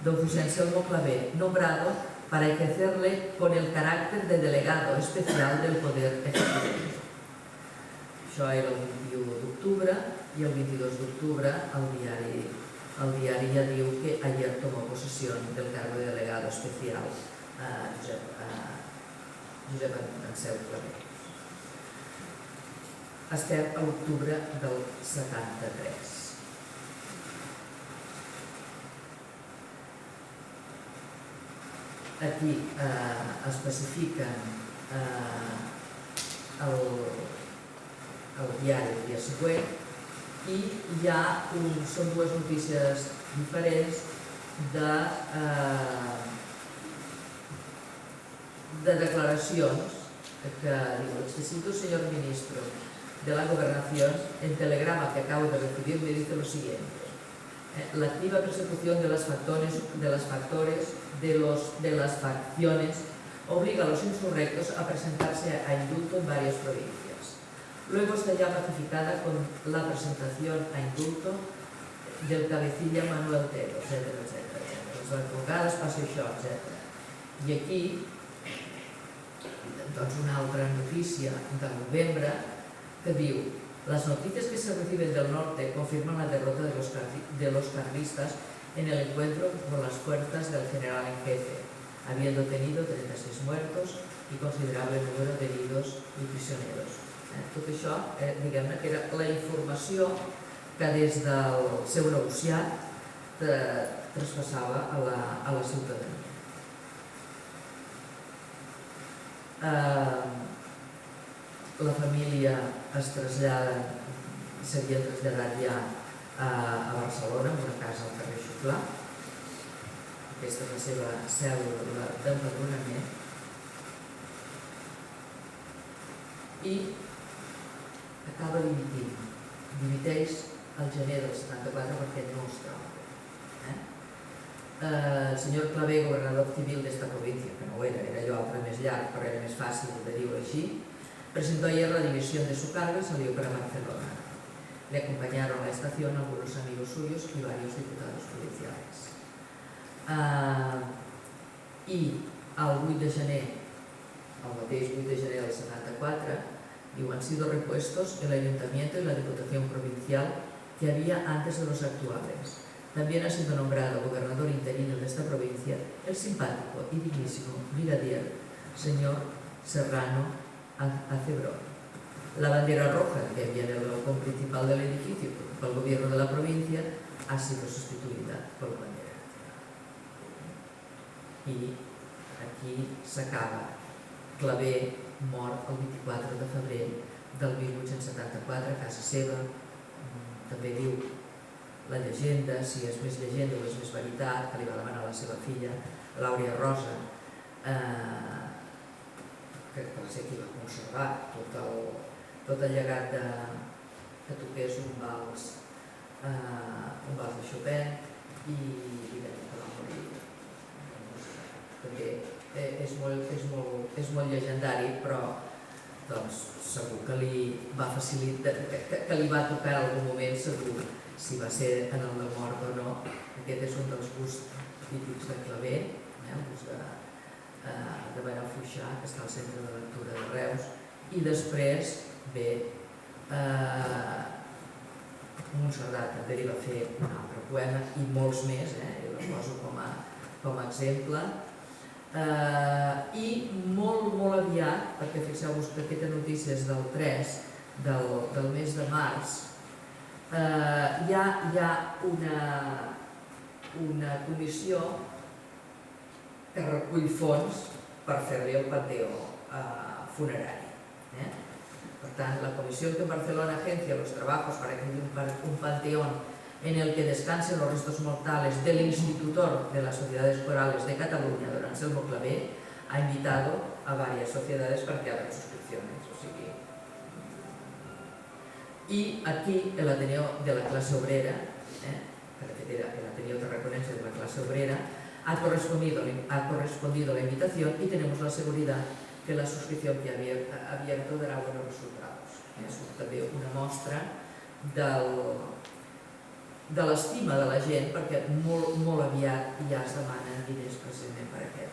don José Anselmo Clavé, nombrado para ejercerle con el carácter de delegado especial del Poder Ejecutivo. Això era el 21 d'octubre i el 22 d'octubre el diari ja diu que ayer tomó posesión del cargo de delegado especial Josep Anseu Clavé. Estem a l'octubre del 73. Aquí especifiquen el diari el dia següent i són dues notícies diferents de declaracions que diu: "Necesito, señor ministro de la Gobernación, en telegrama que acabo de recibir me dice lo siguiente. La activa persecución de las facciones obliga a los insurrectos a presentarse a indulto en varias provincias. Luego está ya pacificada con la presentación a indulto del cabecilla Manuel Tero", etcètera, etcètera. Les advocades passa això, etcètera. I aquí, doncs, una altra notícia de novembre que diu: "Las noticias que se reciben del norte confirman la derrota de los carlistas en el encuentro con las fuerzas del general en jefe, habiendo tenido 36 muertos y considerable número de heridos y prisioneros". Tot això, diguem-ne, que era la informació que des del seu negociat traspassava a la ciutadania. La família s'havia traslladat ja a Barcelona, en una casa al carrer Xuclà. Aquesta és la seva cèl·lula d'empadronament. I acaba dimitint. Dimiteix el gener del 74 perquè no es troba. El senyor Clavé, gobernador civil d'esta província, que no ho era, era allò altre més llarg, però era més fàcil de dir-ho així, presentó ayer la división de su cargo y salió para Barcelona. Le acompañaron a la estación algunos amigos suyos y varios diputados provinciales. I el 8 de gener, el mateix 8 de gener del 74, diu: "Han sido repuestos el ayuntamiento y la diputación provincial que había antes de los actuales. También ha sido nombrado gobernador interino de esta provincia el simpático y dignísimo brigadier señor Serrano Acebrón. La bandera roja que había en el balcón principal del edificio por el gobierno de la provincia ha sido sustituida por la bandera nacional". I aquí s'acaba. Clavé mort el 24 de febrer del 1874 a casa seva. També diu la llegenda, si és més llegenda o és més veritat, que li va demanar a la seva filla, Làuria Rosa, que va ser qui va conservar tot el llegat que toqués un vals de Chopin, i que va morir. També és molt llegendari, però segur que li va facilitar, que li va tocar en algun moment, segur, si va ser en el de mort o no. Aquest és un dels busts típics de Clavé, el bust de Manuel Fluixà, que està al Centre de Lectura de Reus. I després ve Montserrat també li va fer un altre poema i molts més, jo el poso com a exemple. I molt aviat, perquè fixeu-vos que aquesta notícia és del 3 del mes de març, hi ha una comissió que recull fons per fer-li el panteó funerari. Por tanto, la comisión que en Barcelona agencia los trabajos para que un panteón en el que descansen los restos mortales del institutor de las sociedades corales de Cataluña, don Anselmo Clavé, ha invitado a varias sociedades para que hagan suscripciones. Y aquí el Ateneo de la clase obrera, el Ateneo Tarraconense de la clase obrera, ha correspondido la invitación y tenemos la seguridad que la suscripción que ha abierto darà buenos resultados. És també una mostra de l'estima de la gent, perquè molt aviat ja es demanen diners precisament per aquest.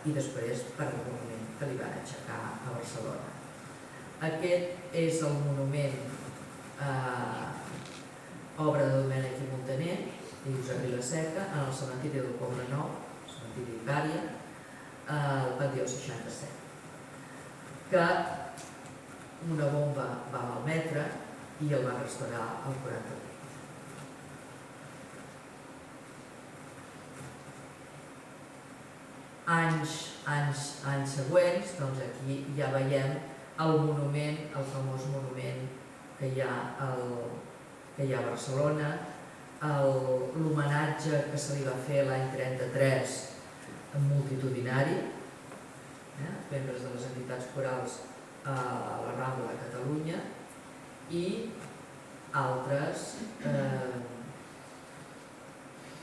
I després per el monument que li van aixecar a Barcelona. Aquest és el monument obra de Domènech i Montaner i Josep Vilaseca en el cementiri del Poble Nou, el cementiri d'Icària, al Panteó 67, que una bomba va malmetre i el va restaurar al 48. Anys següents, doncs aquí ja veiem el monument, el famós monument que hi ha a Barcelona, l'homenatge que se li va fer l'any 33 multitudinari, membres de les entitats corals a la Rambla de Catalunya i altres.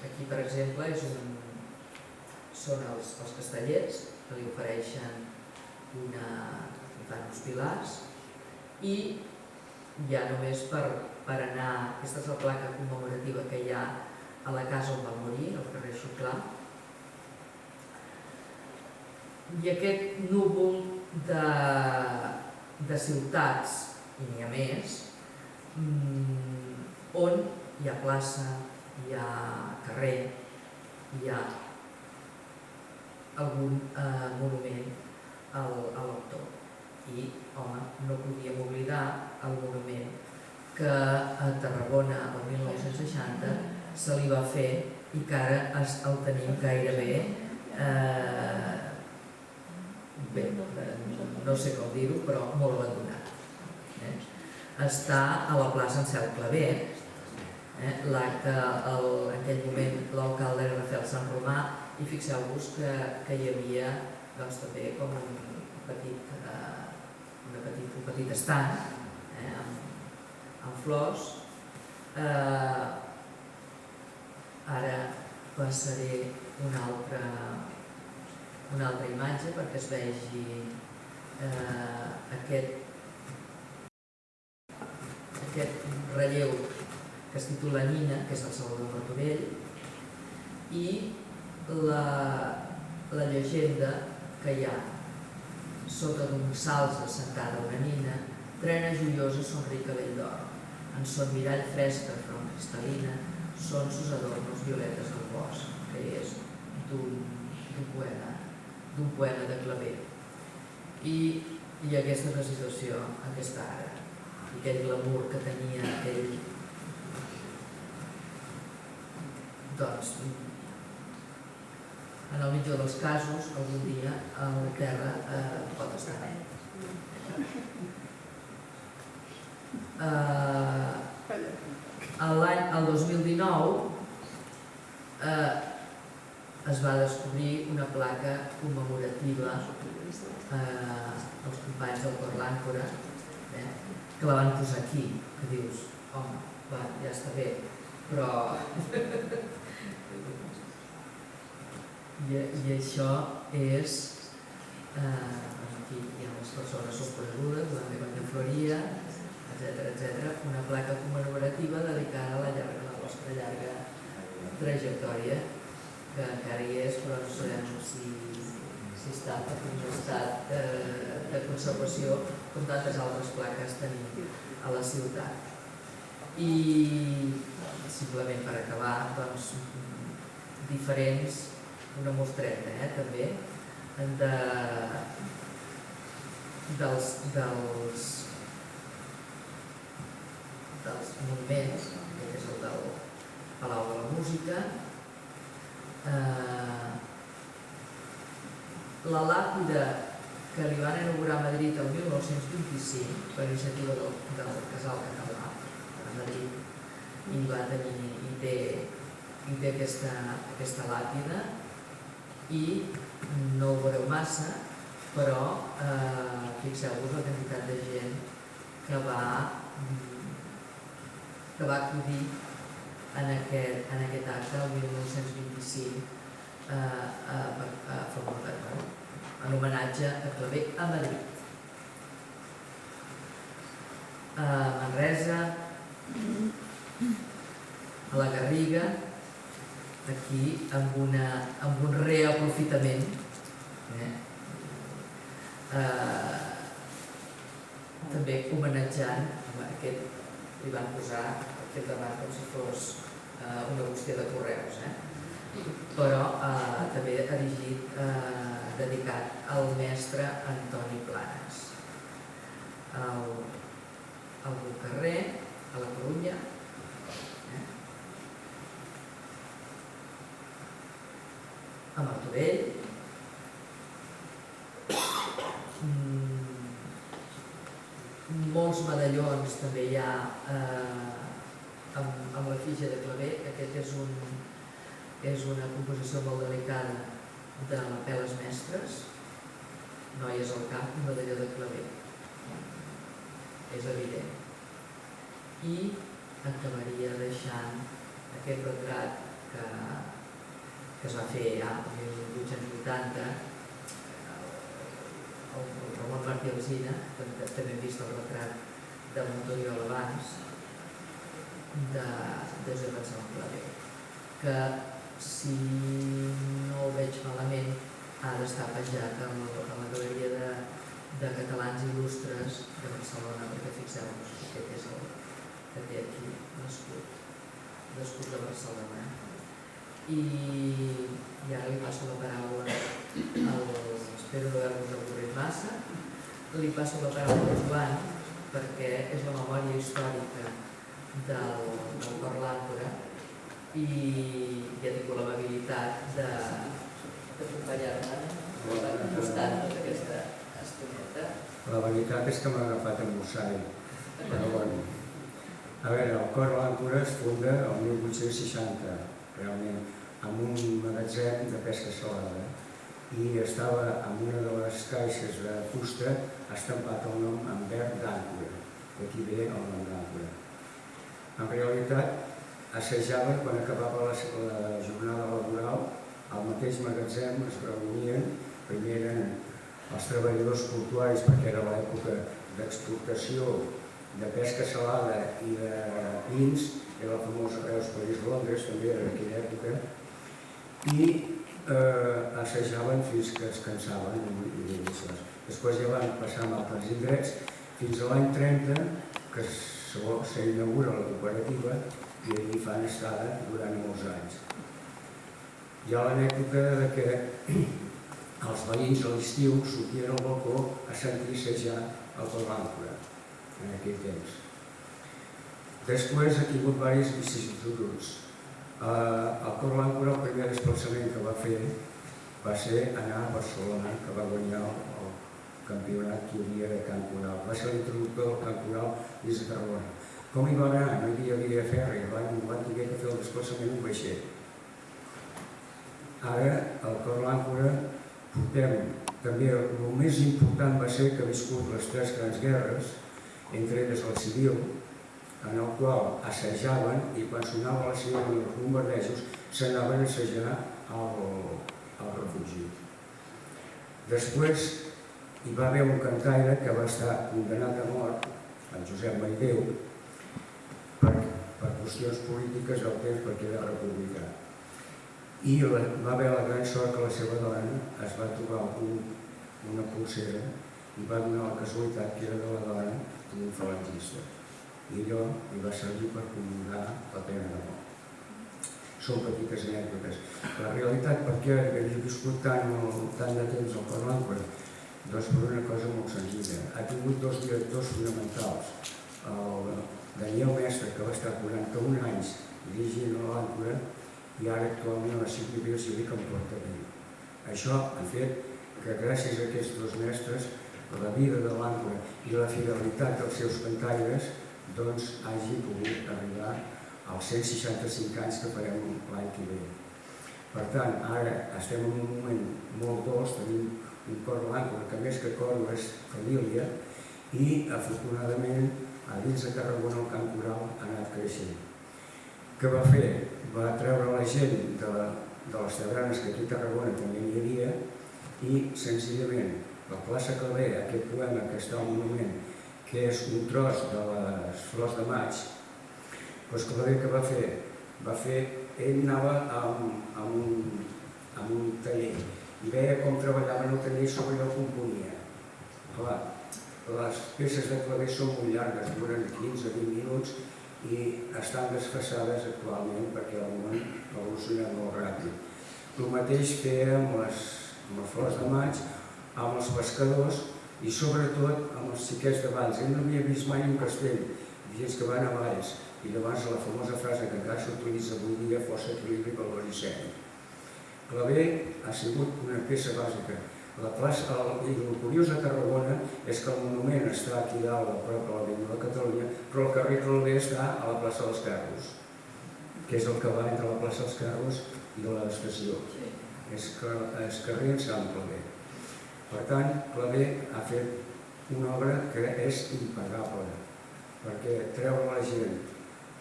Aquí, per exemple, són els castellers que li ofereixen uns pilars i ja només per anar, aquesta és la placa commemorativa que hi ha a la casa on va morir, al carrer Xuclà. I aquest núvol de ciutats, i n'hi ha més, on hi ha plaça, hi ha carrer, hi ha algun monument a l'autor. I, home, no podíem oblidar el monument que a Tarragona el 1960 se li va fer i que ara el tenim gairebé, no sé com dir-ho, però molt abandonat. Està a la plaça Ansel Clavé. L'acte, en aquell moment, l'alcalde era Rafael Sant Romà, i fixeu-vos que hi havia també com un petit estand amb flors. Ara passaré una altra imatge perquè es vegi aquest relleu que es titula Nina, que és el Salvador Martorell, i la llegenda que hi ha sota d'un salze assentada una nina, trena joiosa somric cabell d'or, en son mirall fresca front cristal·lina, són sus adornos violetes del bosc, que és d'un poema de Clavé. I aquesta és la situació aquesta ara, i aquell glamour que tenia aquell. Doncs, en el millor dels casos, algun dia la terra pot estar net. El 2019 es va descobrir una placa commemorativa als companys del Cor l'Àncora, que la van posar aquí, que dius, home, ja està bé, però... I això és... Aquí hi ha unes persones sosconegudes, la meva floria, etc. Una placa commemorativa dedicada a la vostra llarga trajectòria, que encara hi és, però no sabem si està en un estat de conservació com tantes altres plaques tenim a la ciutat. I simplement per acabar, doncs, diferents, una mostreta també, dels monuments, que és el del Palau de la Música, la làpida que li van inaugurar a Madrid el 1925 per iniciativa del Casal Català a Madrid, i va tenir i té aquesta làpida, i no ho veureu massa, però fixeu-vos la quantitat de gent que va acudir en aquest acte el 1925 en homenatge a Clavé a Madrid. A Manresa, a la Garriga, aquí amb un reaprofitament, també homenatjant aquest, li van posar aquest davant com si fos una bústia de correus, però també erigit, dedicat al mestre Antoni Planes. Al Carrer, a la Corunya, a Martorell, molts medallons també hi ha amb l'efígie de Clavé. Aquest és una composició molt delicada de Peles Mestres, Noies al camp, un medalló de Clavé, és evident. I acabaria deixant aquest retrat que es va fer el 1880, el Ramon Martí Alsina, també hem vist el retrat de Montoriol abans, de Josep Anselm Clavé, que si no ho veig malament ha d'estar penjat a la Galeria de Catalans Il·lustres de Barcelona, perquè fixeu-vos, aquest és el que té aquí l'escut de Barcelona. I ara li passo la paraula espero no haver-vos avorrit massa, li passo la paraula a Joan, perquè és la memòria històrica del Cor l'Àncora, i ja tinc l'amabilitat d'acompanyar-me al costat d'aquesta estoneta. La veritat és que m'ha agafat en mossari, però bueno. A veure, el Cor l'Àncora es funda el 1860, realment, amb un magatzem de pesca salada, i estava en una de les caixes de fusta estampat el nom en verd d'Àncora, d'aquí ve el nom d'Àncora. En realitat, assajaven quan acabava la jornada laboral, al mateix magatzem es reunien, primer eren els treballadors portuaris, perquè era l'època d'exportació de pesca salada i de vins, era el famós Reus París-Londres, també era d'aquella època, i assajaven fins que es cansaven. Després ja van passar a altres indrets, fins a l'any 30, que s'inaugura la cooperativa, i allí fan estada durant molts anys. Hi ha l'anècdota que els veïns a l'estiu sortien al balcó a sentir assajar el Cor l'Àncora en aquell temps. Després ha tingut diverses vicissituds. El Cor l'Àncora, el primer desplaçament que va fer va ser anar a Barcelona, que va guanyar el campionat que hi havia de Camp Coral. Va ser l'introductor del Camp Coral des de Tarragona. Com hi va anar? No hi havia ferri, van haver de fer el desplaçament en vaixell. Ara, al Cor l'Àncora, portem també el més important va ser que ha viscut les tres grans guerres, entre elles la civil, en el qual assajaven, i quan sonava la sirena dels bombardejos s'anaven a assajar al refugi. Després hi va haver un cantaire que va estar condemnat a mort, en Josep Maideu, per qüestions polítiques al temps, perquè era republicà. I va haver la gran sort que la seva dona es va trobar una pulsera i va donar la casualitat que era de la dona d'un falangista. i allò li va servir per commemorar la pena de mort. Són petites anècdotes. La realitat, per què havia viscut tant de temps al Cor l'Àncora? Doncs per una cosa molt senzilla. Ha tingut dos directors fonamentals. El Daniel Mestre, que va estar 41 anys dirigint l'Àncora, i ara actualment a la Civil Cívica en porta bé. Això ha fet que gràcies a aquests dos mestres la vida de l'Àncora i la fidelitat dels seus cantaires doncs hagi pogut arribar als 165 anys que farem l'any que ve. Per tant, ara estem en un moment molt dolç, tenim un Cor l'Àncora que més que cor és família i afortunadament a dins de Tarragona el cant coral ha anat creixent. Què va fer? Va treure la gent de les tavernes que aquí a Tarragona també hi havia i senzillament la plaça Calé, aquest poema que està al monument, que és un tros de les flors de maig, doncs Calé què va fer? Ell anava amb un taller i veia com treballaven el taller i sobre el componia. Clar, les peces de claver són molt llargues, duren 15-20 minuts i estan desfasades actualment perquè el món evoluciona molt ràpid. El mateix feia amb les flors de maig, amb els pescadors i sobretot amb els xiquets de Valls. Ell no havia vist mai un castell, gens que van a Valls, i llavors la famosa frase que encara s'utilitza avui dia, força equilibri, valor i seny. Claver ha sigut una peça bàsica. I el curiós de Tarragona és que el monument està aquí dalt, a prop de l'Avinguda de Catalunya, però el carrer Claver està a la plaça dels Carros, que és el que va entre la plaça dels Carros i l'estació. És carrer en Sant Claver. Per tant, Claver ha fet una obra que és impagable, perquè treure la gent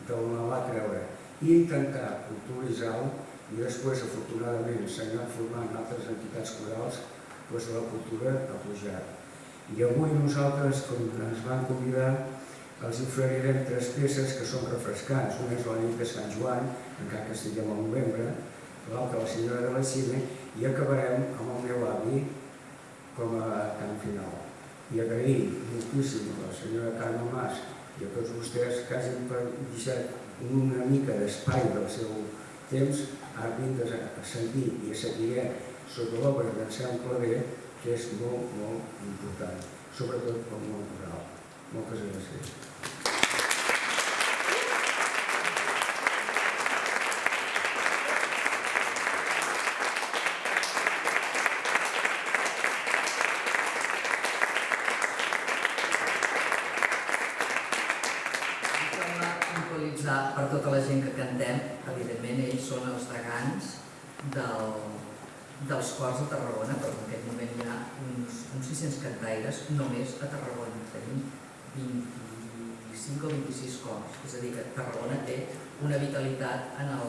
d'on la va treure i intentar culturitzar-ho, i després, afortunadament, s'han anat formant altres entitats corals, doncs la cultura ha pujat. I avui nosaltres, com ens van convidar, els oferirem 3 peces que són refrescants. Una és la nit de Sant Joan, encara que estiguem al novembre, l'altra la senyora de la Cine, i acabarem amb el meu avi com a cant final. I agrair moltíssim a la senyora Carme Mas i a tots vostès que hagin deixat una mica d'espai del seu temps a vindre a sentir i a saber sobre l'obra d'en Sant Claver, que és molt, molt important, sobretot pel món rural. Moltes gràcies. Per tota la gent que cantem, evidentment ells són els degans dels cors de Tarragona, però en aquest moment hi ha uns 600 cantaires només a Tarragona. Tenim 25 o 26 cors, és a dir, que Tarragona té una vitalitat en el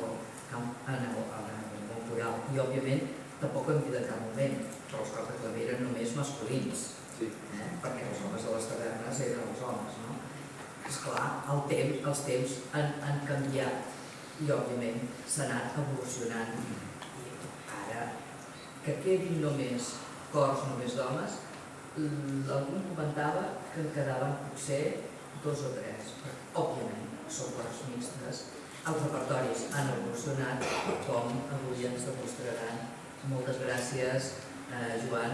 món coral. I, òbviament, tampoc hem dit en cap moment, però els cors de Claver eren només masculins, perquè els homes de les tavernes eren els homes, no? Esclar, els temps han canviat i, òbviament, s'ha anat evolucionant. Ara, que quedin només cors, només d'homes, algú comentava que en quedaven potser 2 o 3. Òbviament, són cors mixtes. Els repertoris han evolucionat, com avui ens demostraran. Moltes gràcies, Joan,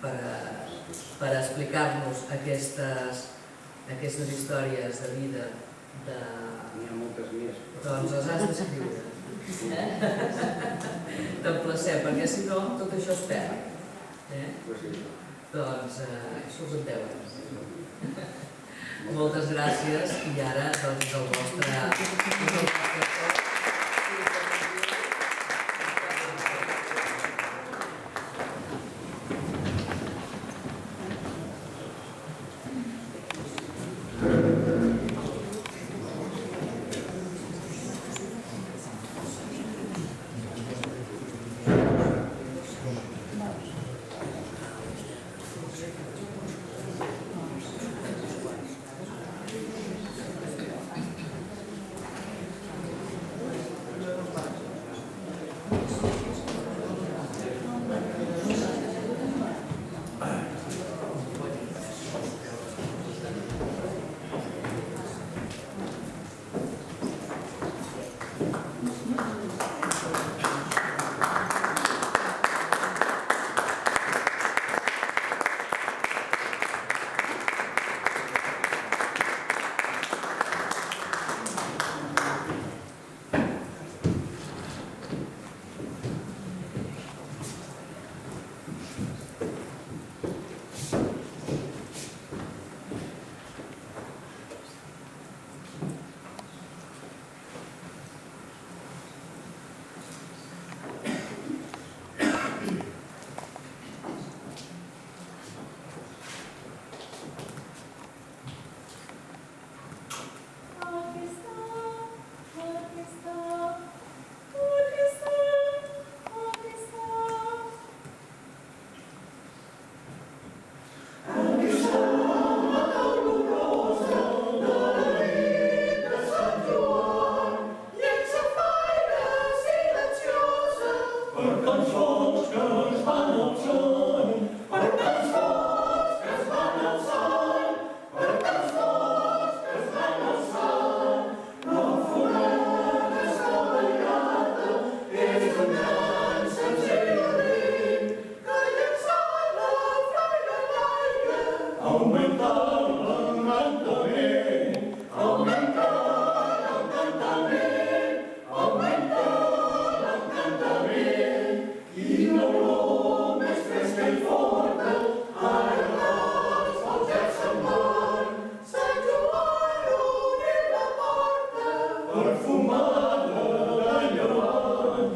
per explicar-nos aquestes històries de vida. N'hi ha moltes més. Doncs les has d'escriure. T'emplacem, perquè si no tot això es perd. Doncs surt en deure. Moltes gràcies i ara doncs el vostre... Perfumada de llevant,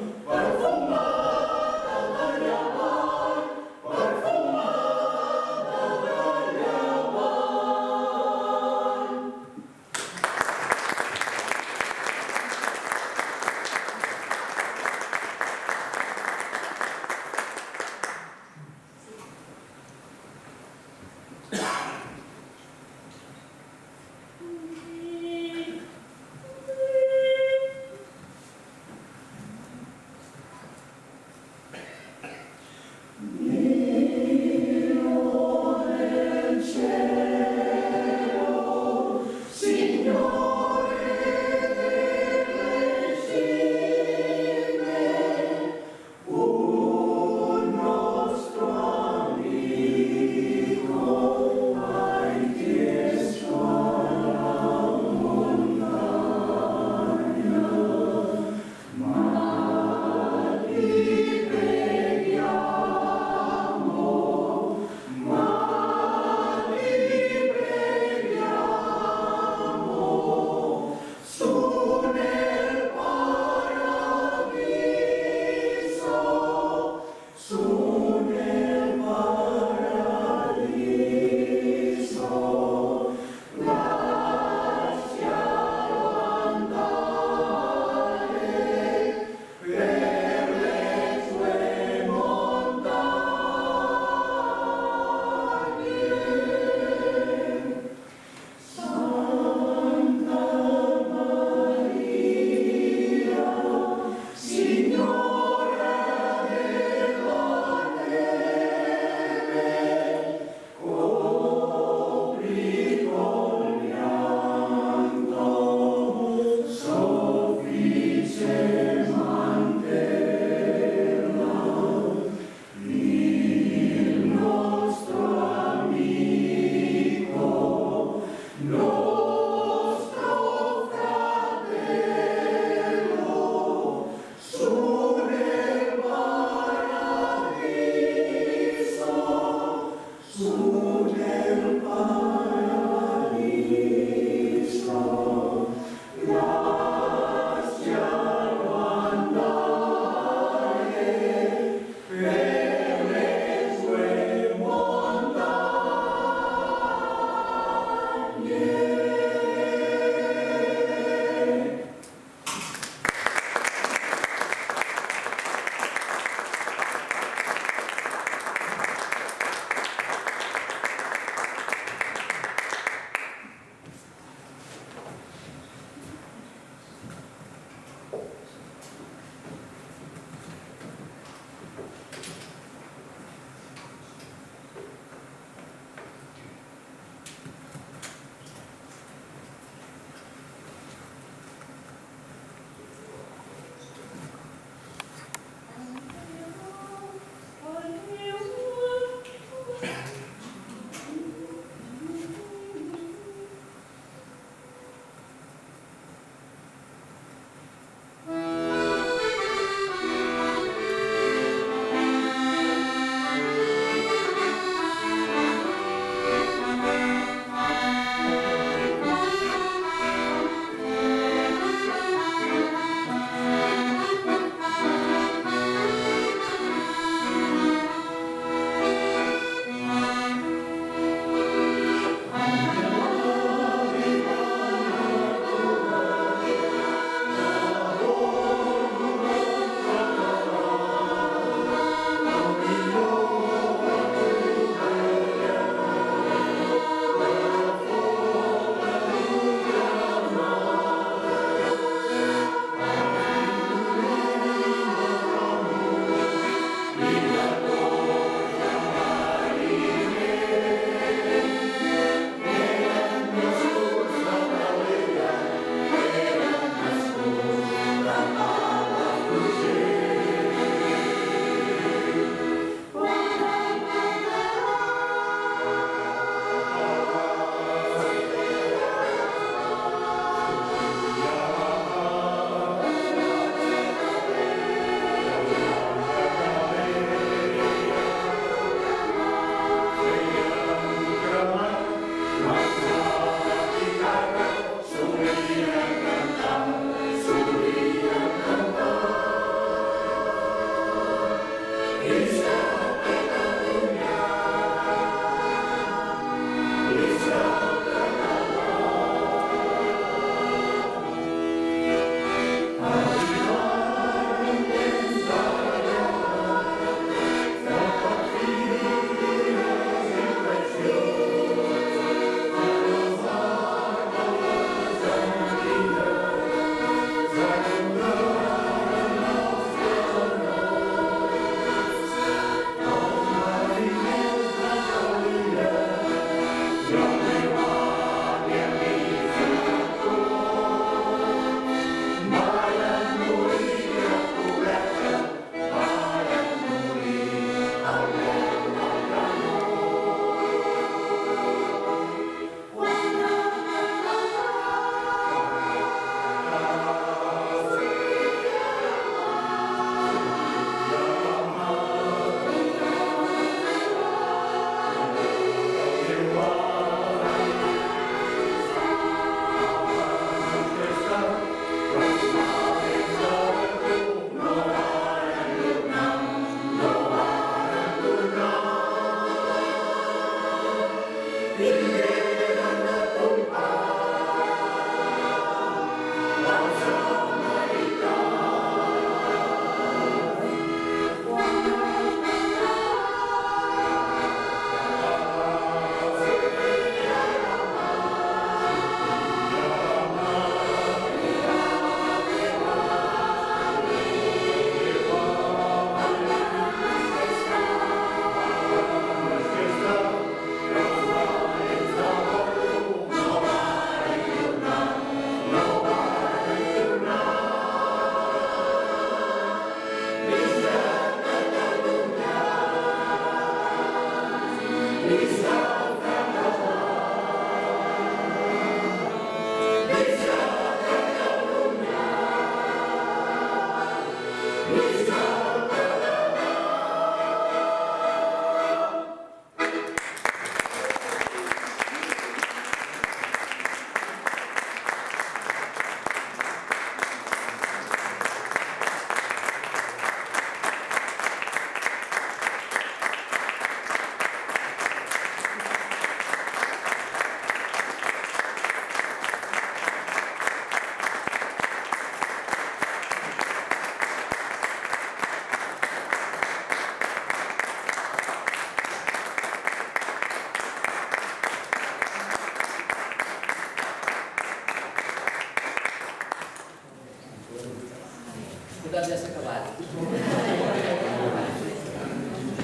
diputat ja s'ha acabat.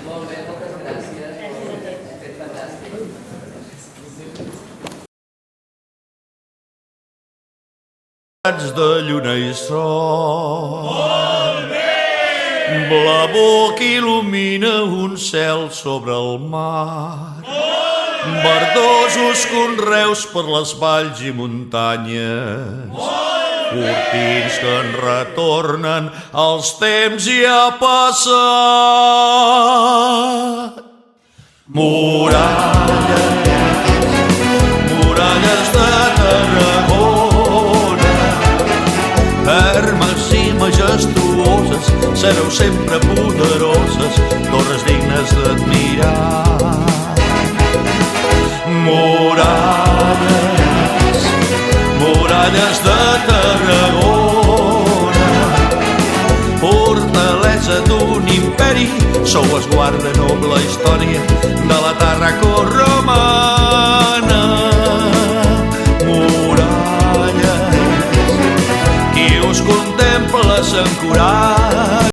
Molt bé, moltes gràcies. Fet fantàstic. De lluna i sol. Blavó que il·lumina un cel sobre el mar. Verdosos conreus per les valls i muntanyes. Cortins que en retornen els temps ja passat. Muralles de Tarragona, fermes i majestuoses, sereu sempre poderoses, torres dignes d'admirar. Muralles de Tarragona, fortalesa d'un imperi, sou esguard de noble història de la terra corre